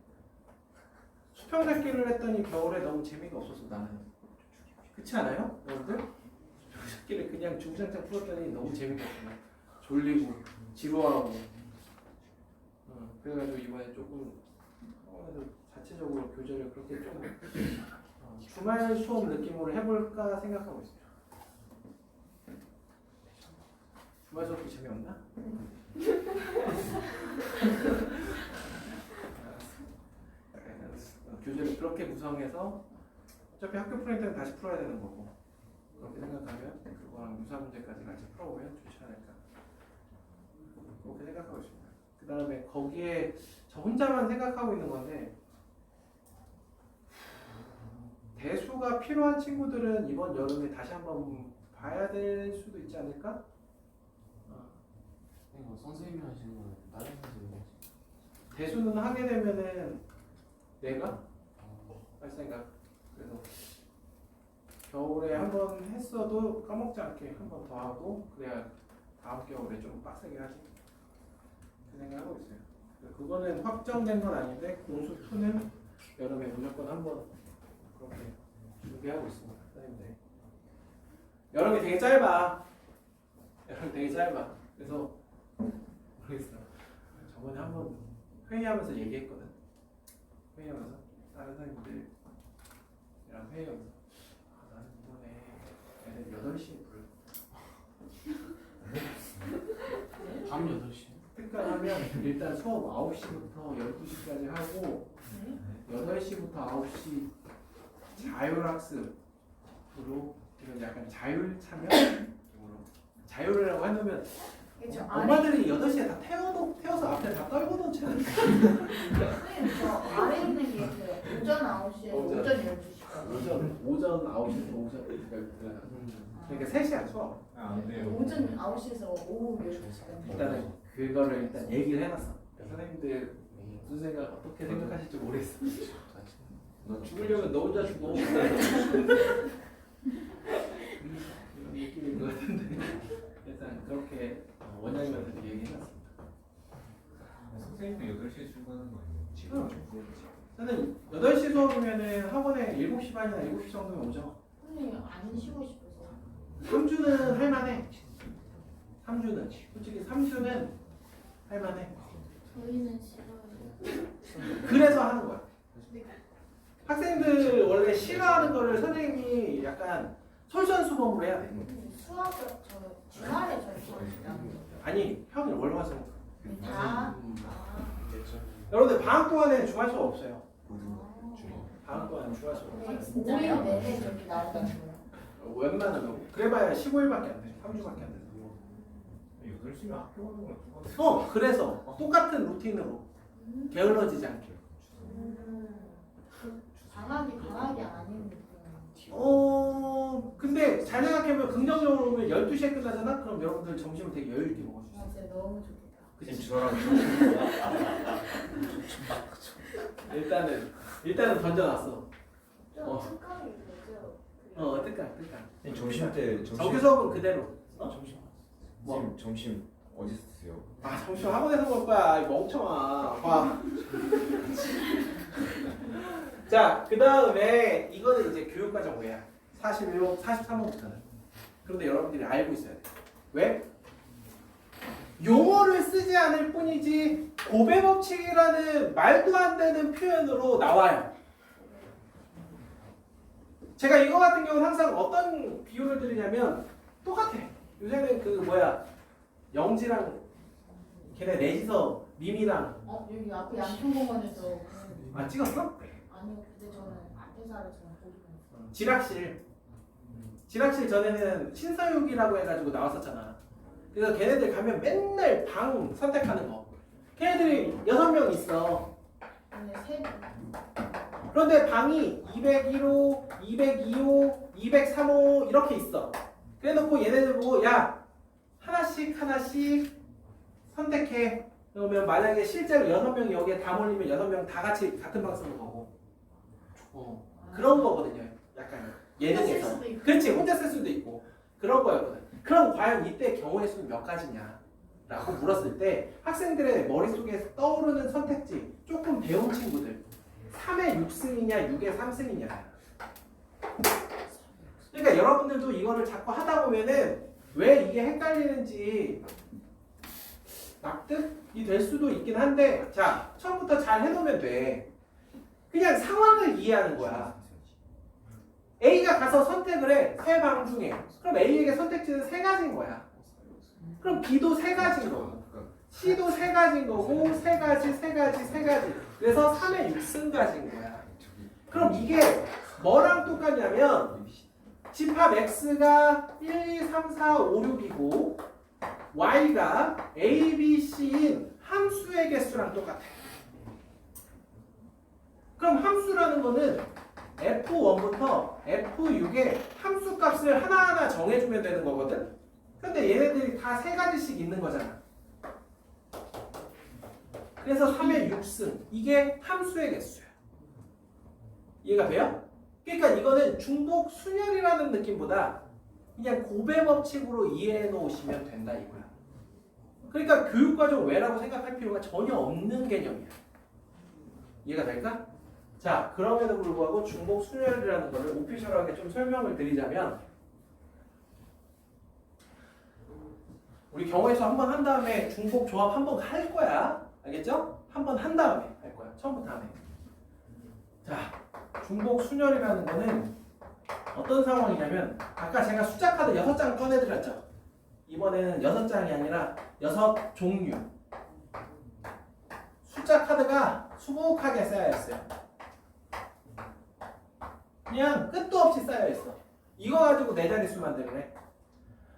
수평 잡기를 했더니 겨울에 너무 재미가 없어서 나는 그렇지 않아요? 여러분들? 수평 잡기를 그냥 중장창 풀었더니 너무 재미가 없어요. 졸리고 지루하고 그래가지고 이번에 조금 자체적으로 교재를 그렇게 좀 주말 수업 느낌으로 해볼까 생각하고 있습니다. 주말 수업도 재미없나? 교재를 그렇게 구성해서 어차피 학교 프린트는 다시 풀어야 되는 거고 그렇게 생각하면 그거랑 유사 문제까지 같이 풀어보면 좋지 않을까 그렇게 생각하고 있습니다. 그 다음에 거기에 저 혼자만 생각하고 있는 건데 대수가 필요한 친구들은 이번 여름에 다시 한번 봐야 될 수도 있지 않을까? 이거 선생님이 하시는 거는 다른 선생님이 대수는 하게 되면은 내가 할 생각. 그래서 겨울에 한번 했어도 까먹지 않게 한 번 더 하고 그래야 다음 겨울에 좀 빡세게 하지. 그 생각하고 있어요. 그거는 확정된 건 아닌데 공수 2는 여름에 무조건 한번 그렇게 준비하고 있습니다. 선생님들. 여름이 되게 짧아. 여름 되게 짧아. 그래서 모르겠어. 저번에 한번 회의하면서 얘기했거든. 회의하면서 다른 선생님들이랑 회의하면서 나는 이번에 애들 8시에 불러. 밤 8시 특강하면 일단 수업 9시부터 12시까지 하고 8시부터 9시 자율학습으로 이런 약간 자율 참여 자율이라고 해놓으면 그쵸. 엄마들이 8시에 다 태워서 앞에 다 떨고던 채는 선생님 저 아래 있는 게 그 오전 9시에서 오전. 오전 12시까지. 오전 9시부터 오전 12시까지. 그러니까 3시 안 수업. 안 돼요. 오전 9시에서 오후 12시까지. 일단은 그거를 일단 얘기를 해놨어. 선생님들 무슨 생각 어떻게 생각하실지 모르겠어. 나 죽으려면 너 혼자 죽어. 이런 느낌인 것 같은데 일단 그렇게 원장님한테 얘기해놨습니다. 선생님도 8시에 출근하는 거 아니에요? 지금 저는 8시 수업이면은 학원에 7시 반이나 7시 정도면 오죠. 선생님 안 쉬고 싶어서. 3주는 할만해. 3주는 솔직히 3주는 할만해. 저희는 싫어요. 그래서 하는 거야. 학생들 원래 싫어하는 거를 선생님이 약간 솔선수범으로 해야 돼. 수학을 저 주말에 저희 수업이요. 아니 평일 월화수. 다. 아. 여러분들 방학 동안에는 주말 수업 없어요. 고등 중에 방학 동안은 주말 수업 없어요. 진짜요? 내내 저기 나온다는 거예요. 웬만하면 그래봐야 15일밖에 안 돼. 3주밖에 안 돼. 8시면 학교 가는 거랑 똑같아. 그래서 똑같은 루틴으로 게을러지지 않게. 방학이 아닌 근데 잘 생각해보면 긍정적으로 보면 12시에 끝나잖아? 그럼 여러분들 점심을 되게 여유 있게 먹을 수 있어. 진짜 너무 좋겠다. 그치? 저랑 일단은 던져놨어. 좀 특강이 되죠. 뜨까. 점심 때 정규 수업은 그대로. 점심 뭐? 선생님 점심 어디서 드세요? 점심 학원에서 먹을 거야. 이 멍청아. 봐. 자, 그 다음에 이거는 이제 교육과정 외야. 41호, 43호부터는. 그런데 여러분들이 알고 있어야 돼. 왜? 용어를 쓰지 않을 뿐이지 고배 법칙이라는 말도 안 되는 표현으로 나와요. 제가 이거 같은 경우는 항상 어떤 비유를 드리냐면 똑같아. 요새는 영지랑 걔네 넷이서 미미랑 여기 앞에 양평공원에서 찍었어? 아니요, 근데 저는 앞에사를 저는 보기만 했어요. 지락실 전에는 신서육이라고 해가지고 나왔었잖아. 그래서 걔네들 가면 맨날 방 선택하는 거. 걔네들이 6명 있어. 근데 세 그런데 방이 201호, 202호, 203호 이렇게 있어. 그래놓고 얘네들 보고 야 하나씩 선택해. 그러면 만약에 실제로 6명이 여기에 다 몰리면 6명 다 같이 같은 방 쓰는 거고. 그런 거거든요. 약간 예능에서. 수도 있고. 그렇지, 혼자 쓸 수도 있고 그런 거였거든. 그럼 과연 이때 경우의 수는 몇 가지냐? 라고 물었을 때 학생들의 머릿속에 떠오르는 선택지 조금 배운 친구들 3의 6승이냐 6의 3승이냐. 그러니까 여러분들도 이거를 자꾸 하다 보면은 왜 이게 헷갈리는지 납득이 될 수도 있긴 한데, 자 처음부터 잘 해놓으면 돼. 그냥 상황을 이해하는 거야. A가 가서 선택을 해. 3방 중에. 그럼 A에게 선택지는 3가지인 거야. 그럼 B도 3가지인 거고 C도 3가지인 거고 3가지. 그래서 3의 6승까지인 거야. 그럼 이게 뭐랑 똑같냐면 집합 X가 1, 2, 3, 4, 5, 6이고 Y가 A, B, C인 함수의 개수랑 똑같아. 그럼 함수라는 거는 F1부터 F6의 함수 값을 하나하나 정해주면 되는 거거든? 근데 얘네들이 다 3가지씩 있는 거잖아. 그래서 3의 6승. 이게 함수의 개수야. 이해가 돼요? 그러니까 이거는 중복 순열이라는 느낌보다 그냥 고배 법칙으로 이해해 놓으시면 된다 이거야. 그러니까 교육과정 외라고 생각할 필요가 전혀 없는 개념이야. 이해가 될까? 자, 그럼에도 불구하고 중복 순열이라는 거를 오피셜하게 좀 설명을 드리자면 우리 경우에서 한번 한 다음에 중복 조합 한번 할 거야. 알겠죠? 한번 한 다음에 할 거야. 처음부터 안 해. 자, 중복 순열이라는 거는 어떤 상황이냐면 아까 제가 숫자 카드 6장 꺼내드렸죠? 이번에는 6장이 아니라 6종류. 숫자 카드가 수북하게 쌓여 있어요. 그냥 끝도 없이 쌓여 있어. 이거 가지고 네 자릿수 만들래.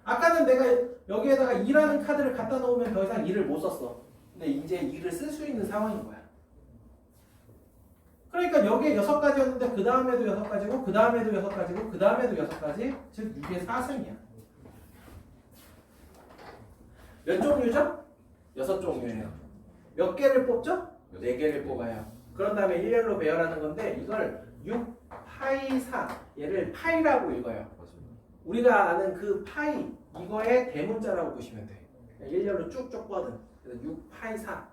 아까는 내가 여기에다가 2라는 카드를 갖다 놓으면 더 이상 2를 못 썼어. 근데 이제 2를 쓸 수 있는 상황인 거야. 그러니까 여기에 6가지였는데 그 다음에도 6가지고 그 다음에도 6가지고 그 다음에도 6가지, 즉 6의 4승이야. 몇 종류죠? 6종류예요. 몇 개를 뽑죠? 4개를 뽑아요. 그런 다음에 일렬로 배열하는 건데 이걸 6 파이 4 얘를 파이라고 읽어요. 우리가 아는 그 파이 이거의 대문자라고 보시면 돼. 일렬로 쭉쭉 뻗은. 그래서 6 파이 4.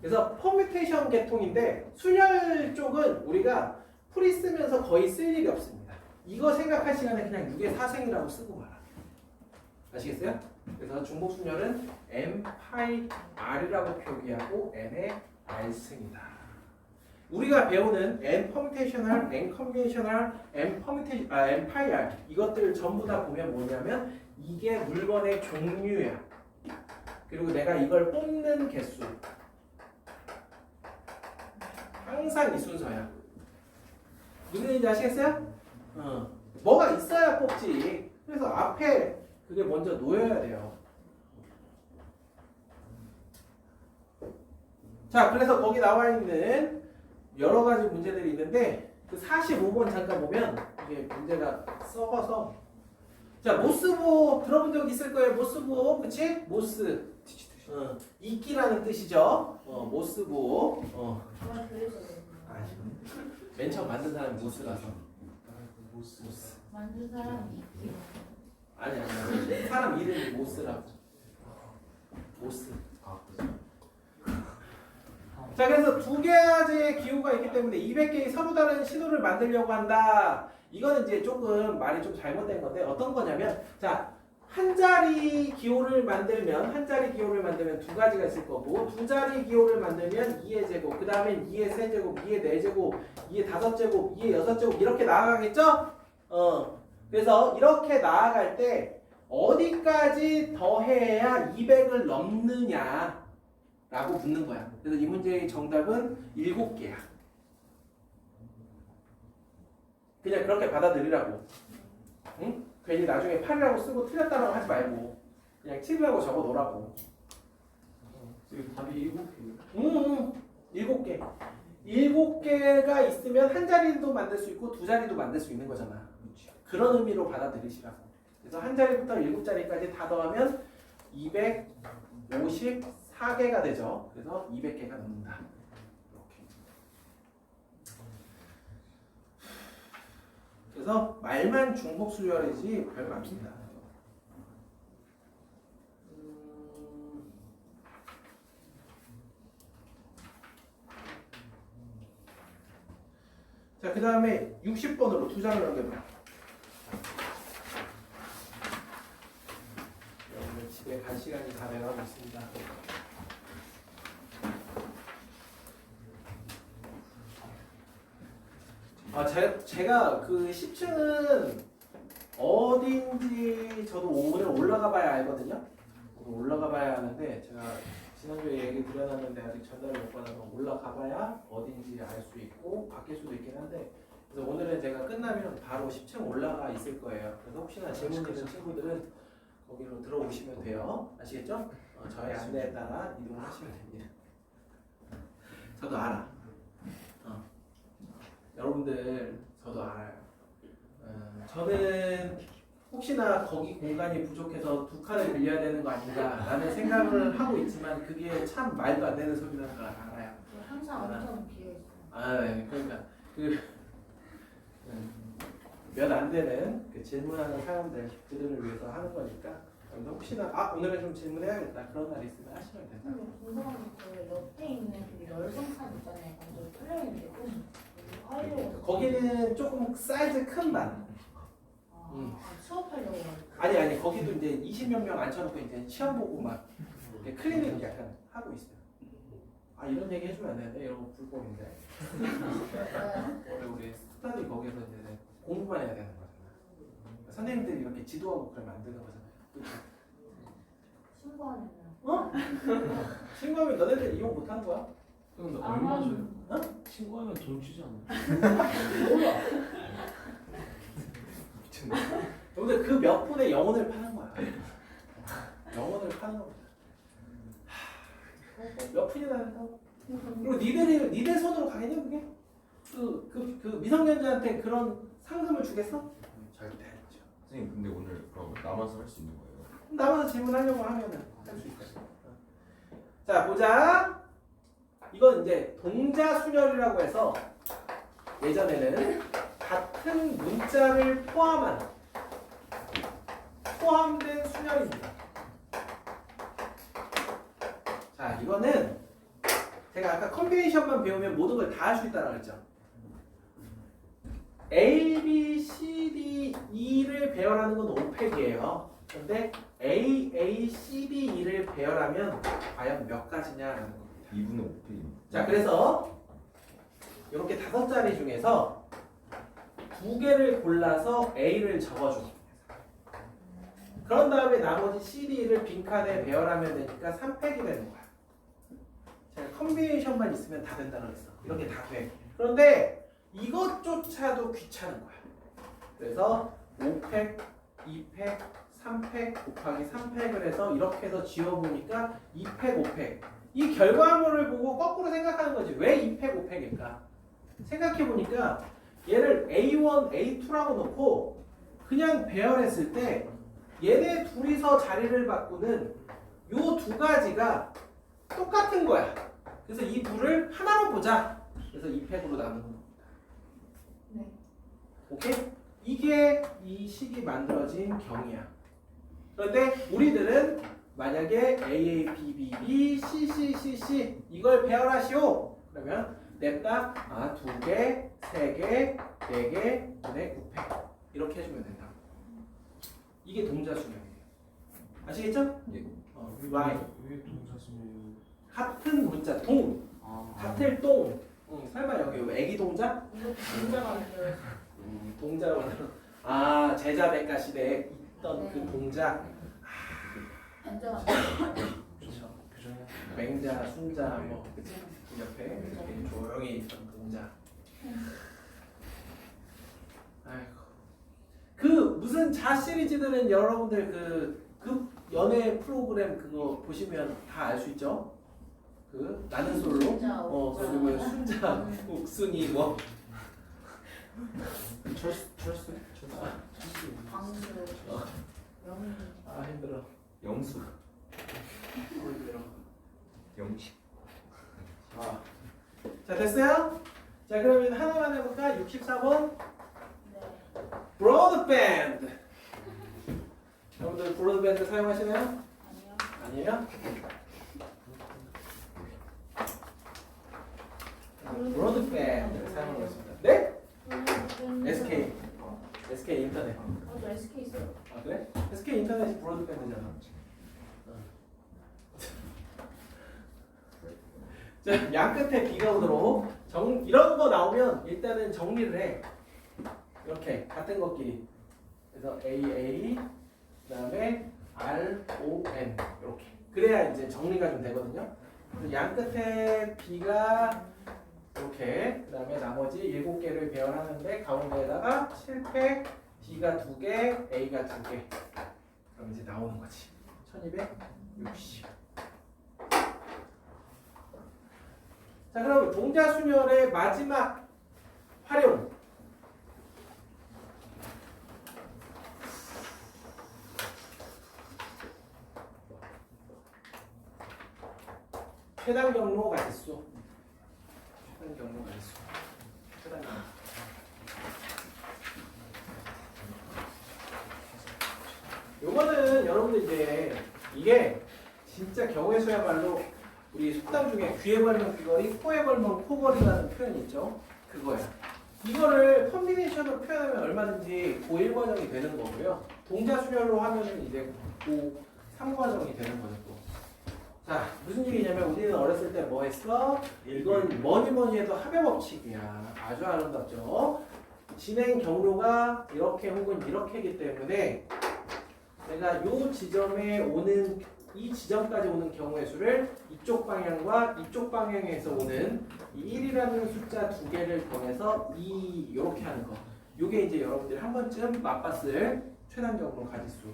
그래서 퍼뮤테이션 계통인데 순열 쪽은 우리가 풀이 쓰면서 거의 쓸 일이 없습니다. 이거 생각할 시간에 그냥 6의 4승이라고 쓰고 말아. 아시겠어요? 그래서 중복순열은 m 파이 r이라고 표기하고 n의 r승이다. 우리가 배우는 n 퍼뮤테이셔널, n 컨벤셔널, n 파이 r 이것들 전부 다 보면 뭐냐면 이게 물건의 종류야. 그리고 내가 이걸 뽑는 개수. 항상 이 순서야. 무슨 얘기인지 아시겠어요? 뭐가 있어야 뽑지. 그래서 앞에 그게 먼저 놓여야 돼요. 자, 그래서 거기 나와 있는 여러 가지 문제들이 있는데 그 45번 잠깐 보면 이게 문제가 썩어서 자, 모스보 들어본 적 있을 거예요. 모스보, 그치? 모스. 이끼라는 뜻이죠. 모스보. 정말 그래서 맨 처음 만든 사람이 모스라서. 모스. 만든 사람이 있기. 아니. 사람 이름이 모스라고. 모스. 자, 그래서 두 가지의 기호가 있기 때문에 200개의 서로 다른 신호를 만들려고 한다. 이거는 이제 조금 말이 좀 잘못된 건데 어떤 거냐면 자, 한 자리 기호를 만들면 두 가지가 있을 거고 두 자리 기호를 만들면 2의 제곱, 그 다음에 2의 세제곱, 2의 4제곱, 2의 5제곱, 2의 6제곱 이렇게 나아가겠죠? 그래서 이렇게 나아갈 때 어디까지 더해야 200을 넘느냐 라고 묻는 거야. 그래서 이 문제의 정답은 7개야. 그냥 그렇게 받아들이라고. 응? 괜히 나중에 8이라고 쓰고 틀렸다고 하지 말고 그냥 7이라고 적어 놓으라고. 지금 답이 7개. 7개. 7개가 있으면 한 자리도 만들 수 있고 두 자리도 만들 수 있는 거잖아. 그런 의미로 받아들이시라고. 그래서 한 자리부터 7자리까지 다 더하면 254개가 되죠. 그래서 200개가 넘는다. 그래서 말만 중복수열이지 별거 없습니다. 자, 그 다음에 60번으로 두 장을 넘겨봐요. 여러분 집에 갈 시간이 다 돼가고 있습니다. 제가 그 10층은 어딘지 저도 오늘 올라가 봐야 알거든요. 오늘 올라가 봐야 하는데 제가 지난주에 얘기 드려놨는데 아직 전달을 못 받아서 올라가 봐야 어딘지 알 수 있고 바뀔 수도 있긴 한데 그래서 오늘은 제가 끝나면 바로 10층 올라가 있을 거예요. 그래서 혹시나 질문 있는 친구들은 거기로 들어오시면 돼요. 아시겠죠? 저의 안내에 따라 이동을 하시면 됩니다. 저도 알아. 여러분들 저도 알아요. 저는 혹시나 거기 공간이 부족해서 두 칸을 빌려야 되는 거 아닌가라는 생각을 하고 있지만 그게 참 말도 안 되는 소리라는 걸 알아요. 항상 엄청 비어 있어. 네. 그러니까 몇 안 되는 그 질문하는 사람들을 위해서 하는 거니까 혹시나 오늘은 좀 질문해야겠다 그런 날이 있으면 하시면 된다. 궁금한 게 옆에 있는 그 열성칸 있잖아요. 완전 뚫려 있는데 하려고. 거기는 조금 사이즈 큰 반. 수업하려고. 아니 거기도 이제 20몇 명 앉혀놓고 이제 시험 보고 막 이렇게 클리닉 약간 하고 있어요. 이런 얘기 해주면 안 되는데 이런 거 불법인데. 우리 스터디 거기서 이제 공부만 해야 되는 거잖아. 선생님들이 이렇게 지도하고 그러면 안 되는 거잖아요. 신고하는. 신고하면 너네들 이용 못 하는 거야? 근데 얼마 줘요? 아마 신고하면 돈 주지 않아요? 근데 그 몇 분의 영혼을 파는 거야. 영혼을 파는 겁니다. 몇 푼이나 한다고? 그리고 니들 손으로 가겠냐 그게? 그 미성년자한테 그런 상금을 주겠어? 절대 아니죠. 선생님 근데 오늘 그럼 남아서 할 수 있는 거예요? 남아서 질문하려고 하면은 할 수 있어요. 자 보자. 이건 이제 동자 순열이라고 해서 예전에는 같은 문자를 포함된 순열입니다. 자 이거는 제가 아까 컨비네이션만 배우면 모든 걸 다 할 수 있다라고 했죠. A, B, C, D, E를 배열하는 건 5팩이에요. 근데 A, A, C, D, E를 배열하면 과연 몇 가지냐라는 겁니다. 2분의 5페이지. 자 그래서 이렇게 5자리 중에서 2개를 골라서 A를 적어줘. 그런 다음에 나머지 C, D를 빈칸에 배열하면 되니까 3팩이 되는 거야. 제가 컨비네이션만 있으면 다 된다고 그랬어. 이런 게 다 돼. 그런데 이것조차도 귀찮은 거야. 그래서 5팩, 2팩, 3팩 곱하기 3팩을 해서 이렇게 해서 지워보니까 2팩, 5팩. 이 결과물을 보고 거꾸로 생각하는 거지. 왜 2팩, 5팩일까? 생각해보니까 얘를 A1, A2라고 놓고 그냥 배열했을 때 얘네 둘이서 자리를 바꾸는 요 두 가지가 똑같은 거야. 그래서 이 둘을 하나로 보자. 그래서 2팩으로 나누는 겁니다. 네. 오케이? 이게 이 식이 만들어진 경이야. 그런데 우리들은 만약에 A, A, B, B, B, C, C, C, C 이걸 배열하시오. 그러면 냅다 2개, 3개, 4개, 분의 9팩 이렇게 해주면 된다. 이게 동자 수명이에요. 아시겠죠? 예. Y 왜 동사 쓰냐요? 같은 문자 동 같을 동. 설마 여기 애기 동자? 이거 동자가 만들어서 동자로 만들어. 제자백가 시대에 있던 그 동자. 완전 그렇죠. 교정해. 맹자, 순자 뭐 그치? 그 옆에 이렇게 조용히 있던 동자. 아이고. 그 무슨 자 시리즈들은 여러분들 그 연애 프로그램 그거 보시면 다 알 수 있죠. 그 나는 솔로. 진짜 그리고 순자, 옥순이 뭐. 철수. 방수 영희 힘들어. 영수. 힘들어. 영식. 자 됐어요? 자 그러면 하나만 해볼까? 64번 네. 브로드밴드. 여러분들 브로드밴드 사용하시나요? 아니요. 아니에요? 브로드밴드를 사용하고 있습니다. 네? SK. SK 인터넷. 저 SK 있어요. 아 그래? SK 인터넷이 브로드밴드잖아. 자, 양 끝에 B가 오도록 이런 거 나오면 일단은 정리를 해. 이렇게 같은 것끼리. 그래서 AA 그다음에 RON 이렇게. 그래야 이제 정리가 좀 되거든요. 그래서 양 끝에 B가 이렇게 그다음에 나머지 7개를 배열하는데 가운데에다가 7팩 B가 2개, A가 2개. 그럼 이제 나오는 거지. 1260. 자, 그럼 동자 순열의 마지막 활용. 최단 경로 가짓수. 최단 경로 가짓수. 최단 경로. 요거는 여러분들 이제 이게 진짜 경우에서야말로 우리 속담 중에 귀에 걸면 귀걸이, 코에 걸면 코걸이라는 표현이 있죠. 그거야. 이거를 컨비네이션으로 표현하면 얼마든지 고1 과정이 되는 거고요. 동자 순열로 하면은 이제 고3 과정이 되는 거죠. 또. 자, 무슨 얘기냐면 우리는 어렸을 때 뭐 했어? 이건 뭐니 해도 합의 법칙이야. 아주 아름답죠. 진행 경로가 이렇게 혹은 이렇게이기 때문에 내가 요 지점에 오는 이 지점까지 오는 경우의 수를 이쪽 방향과 이쪽 방향에서 오는 이 1이라는 숫자 두 개를 더해서 2 이렇게 하는 거. 이게 이제 여러분들이 한 번쯤 맛봤을 최단 경로 가지수.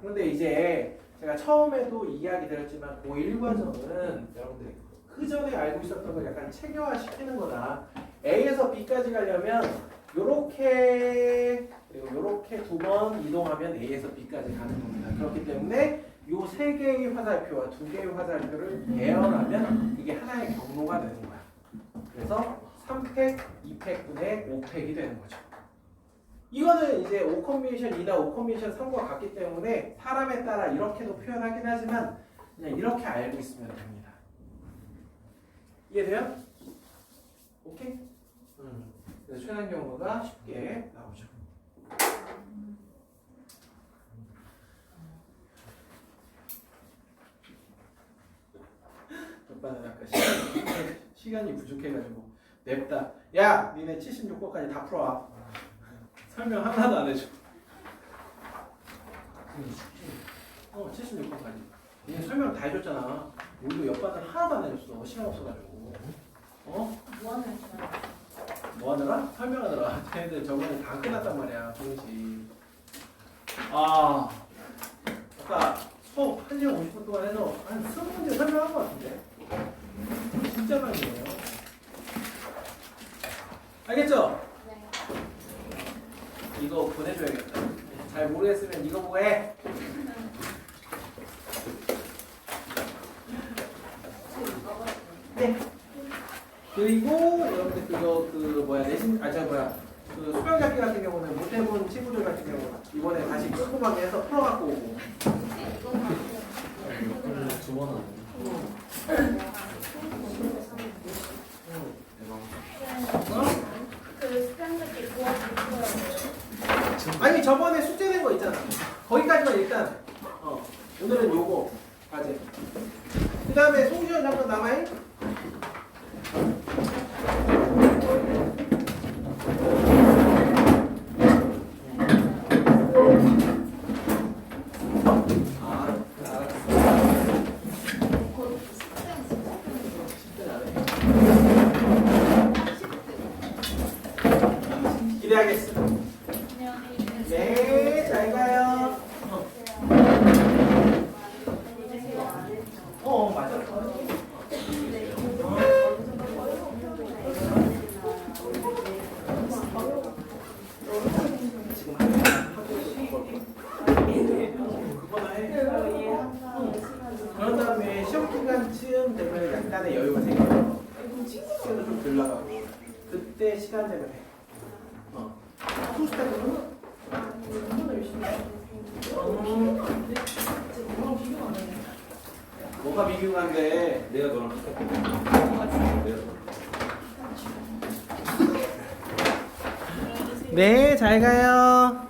그런데 이제 제가 처음에도 이야기 드렸지만 고1 과정은 여러분들이 그 전에 알고 있었던 걸 약간 체계화 시키는 거다. A에서 B까지 가려면 요렇게 그리고 요렇게 두 번 이동하면 A에서 B까지 가는 겁니다. 그렇기 때문에 요 세 개의 화살표와 두 개의 화살표를 배열하면 이게 하나의 경로가 되는 거야. 그래서 3팩, 2팩분의 5팩이 되는 거죠. 이거는 이제 5컨비네이션 2나 5컨비네이션 3과 같기 때문에 사람에 따라 이렇게도 표현하긴 하지만 그냥 이렇게 알고 있으면 됩니다. 이해돼요? 오케이? 그래서 최단 경로가 쉽게 나오죠. 오빠는 아까 시간이 부족해가지고 냅다. 야, 니네 76번까지 다 풀어와. 설명 하나도 안 해줘. 76번까지. 니네 설명 다 해줬잖아. 우리도 옆반은 하나도 안 해줬어. 시간 없어가지고. 무한을 지나. 뭐 하느라? 설명하느라. 쟤네들 저번에 다 끝났단 말이야. 동시. 아까 수업 1시간 50분 동안 해서 한 20문제 설명한 것 같은데. 진짜 많이 해요. 알겠죠? 네. 이거 보내줘야겠다. 잘 모르겠으면 이거 보고 해. 네. 그리고 여러분들 내신 그 수평 잡기 같은 경우는 못 해본 친구들 같은 경우 이번에 다시 꼼꼼하게 해서 풀어갖고 오고. 이거를 두번 하네. 그 수평자끼리 도와주는 아니 저번에 숙제 낸 거 있잖아. 거기까지만 일단 오늘은 요거 과제. 그 다음에 송지현 잠깐 남아있? 기대하겠습니다. 네, 잘 가요. 맞아. 지금 그거나 해. 그런 다음에 시험 기간쯤 되면 약간의 여유가 생겨요. 시간도 좀 덜 나가고. 그때 시간 되면 해. 투스텝은 뭐가 비교한데? 내가 너랑 똑같아. 네, 잘 가요.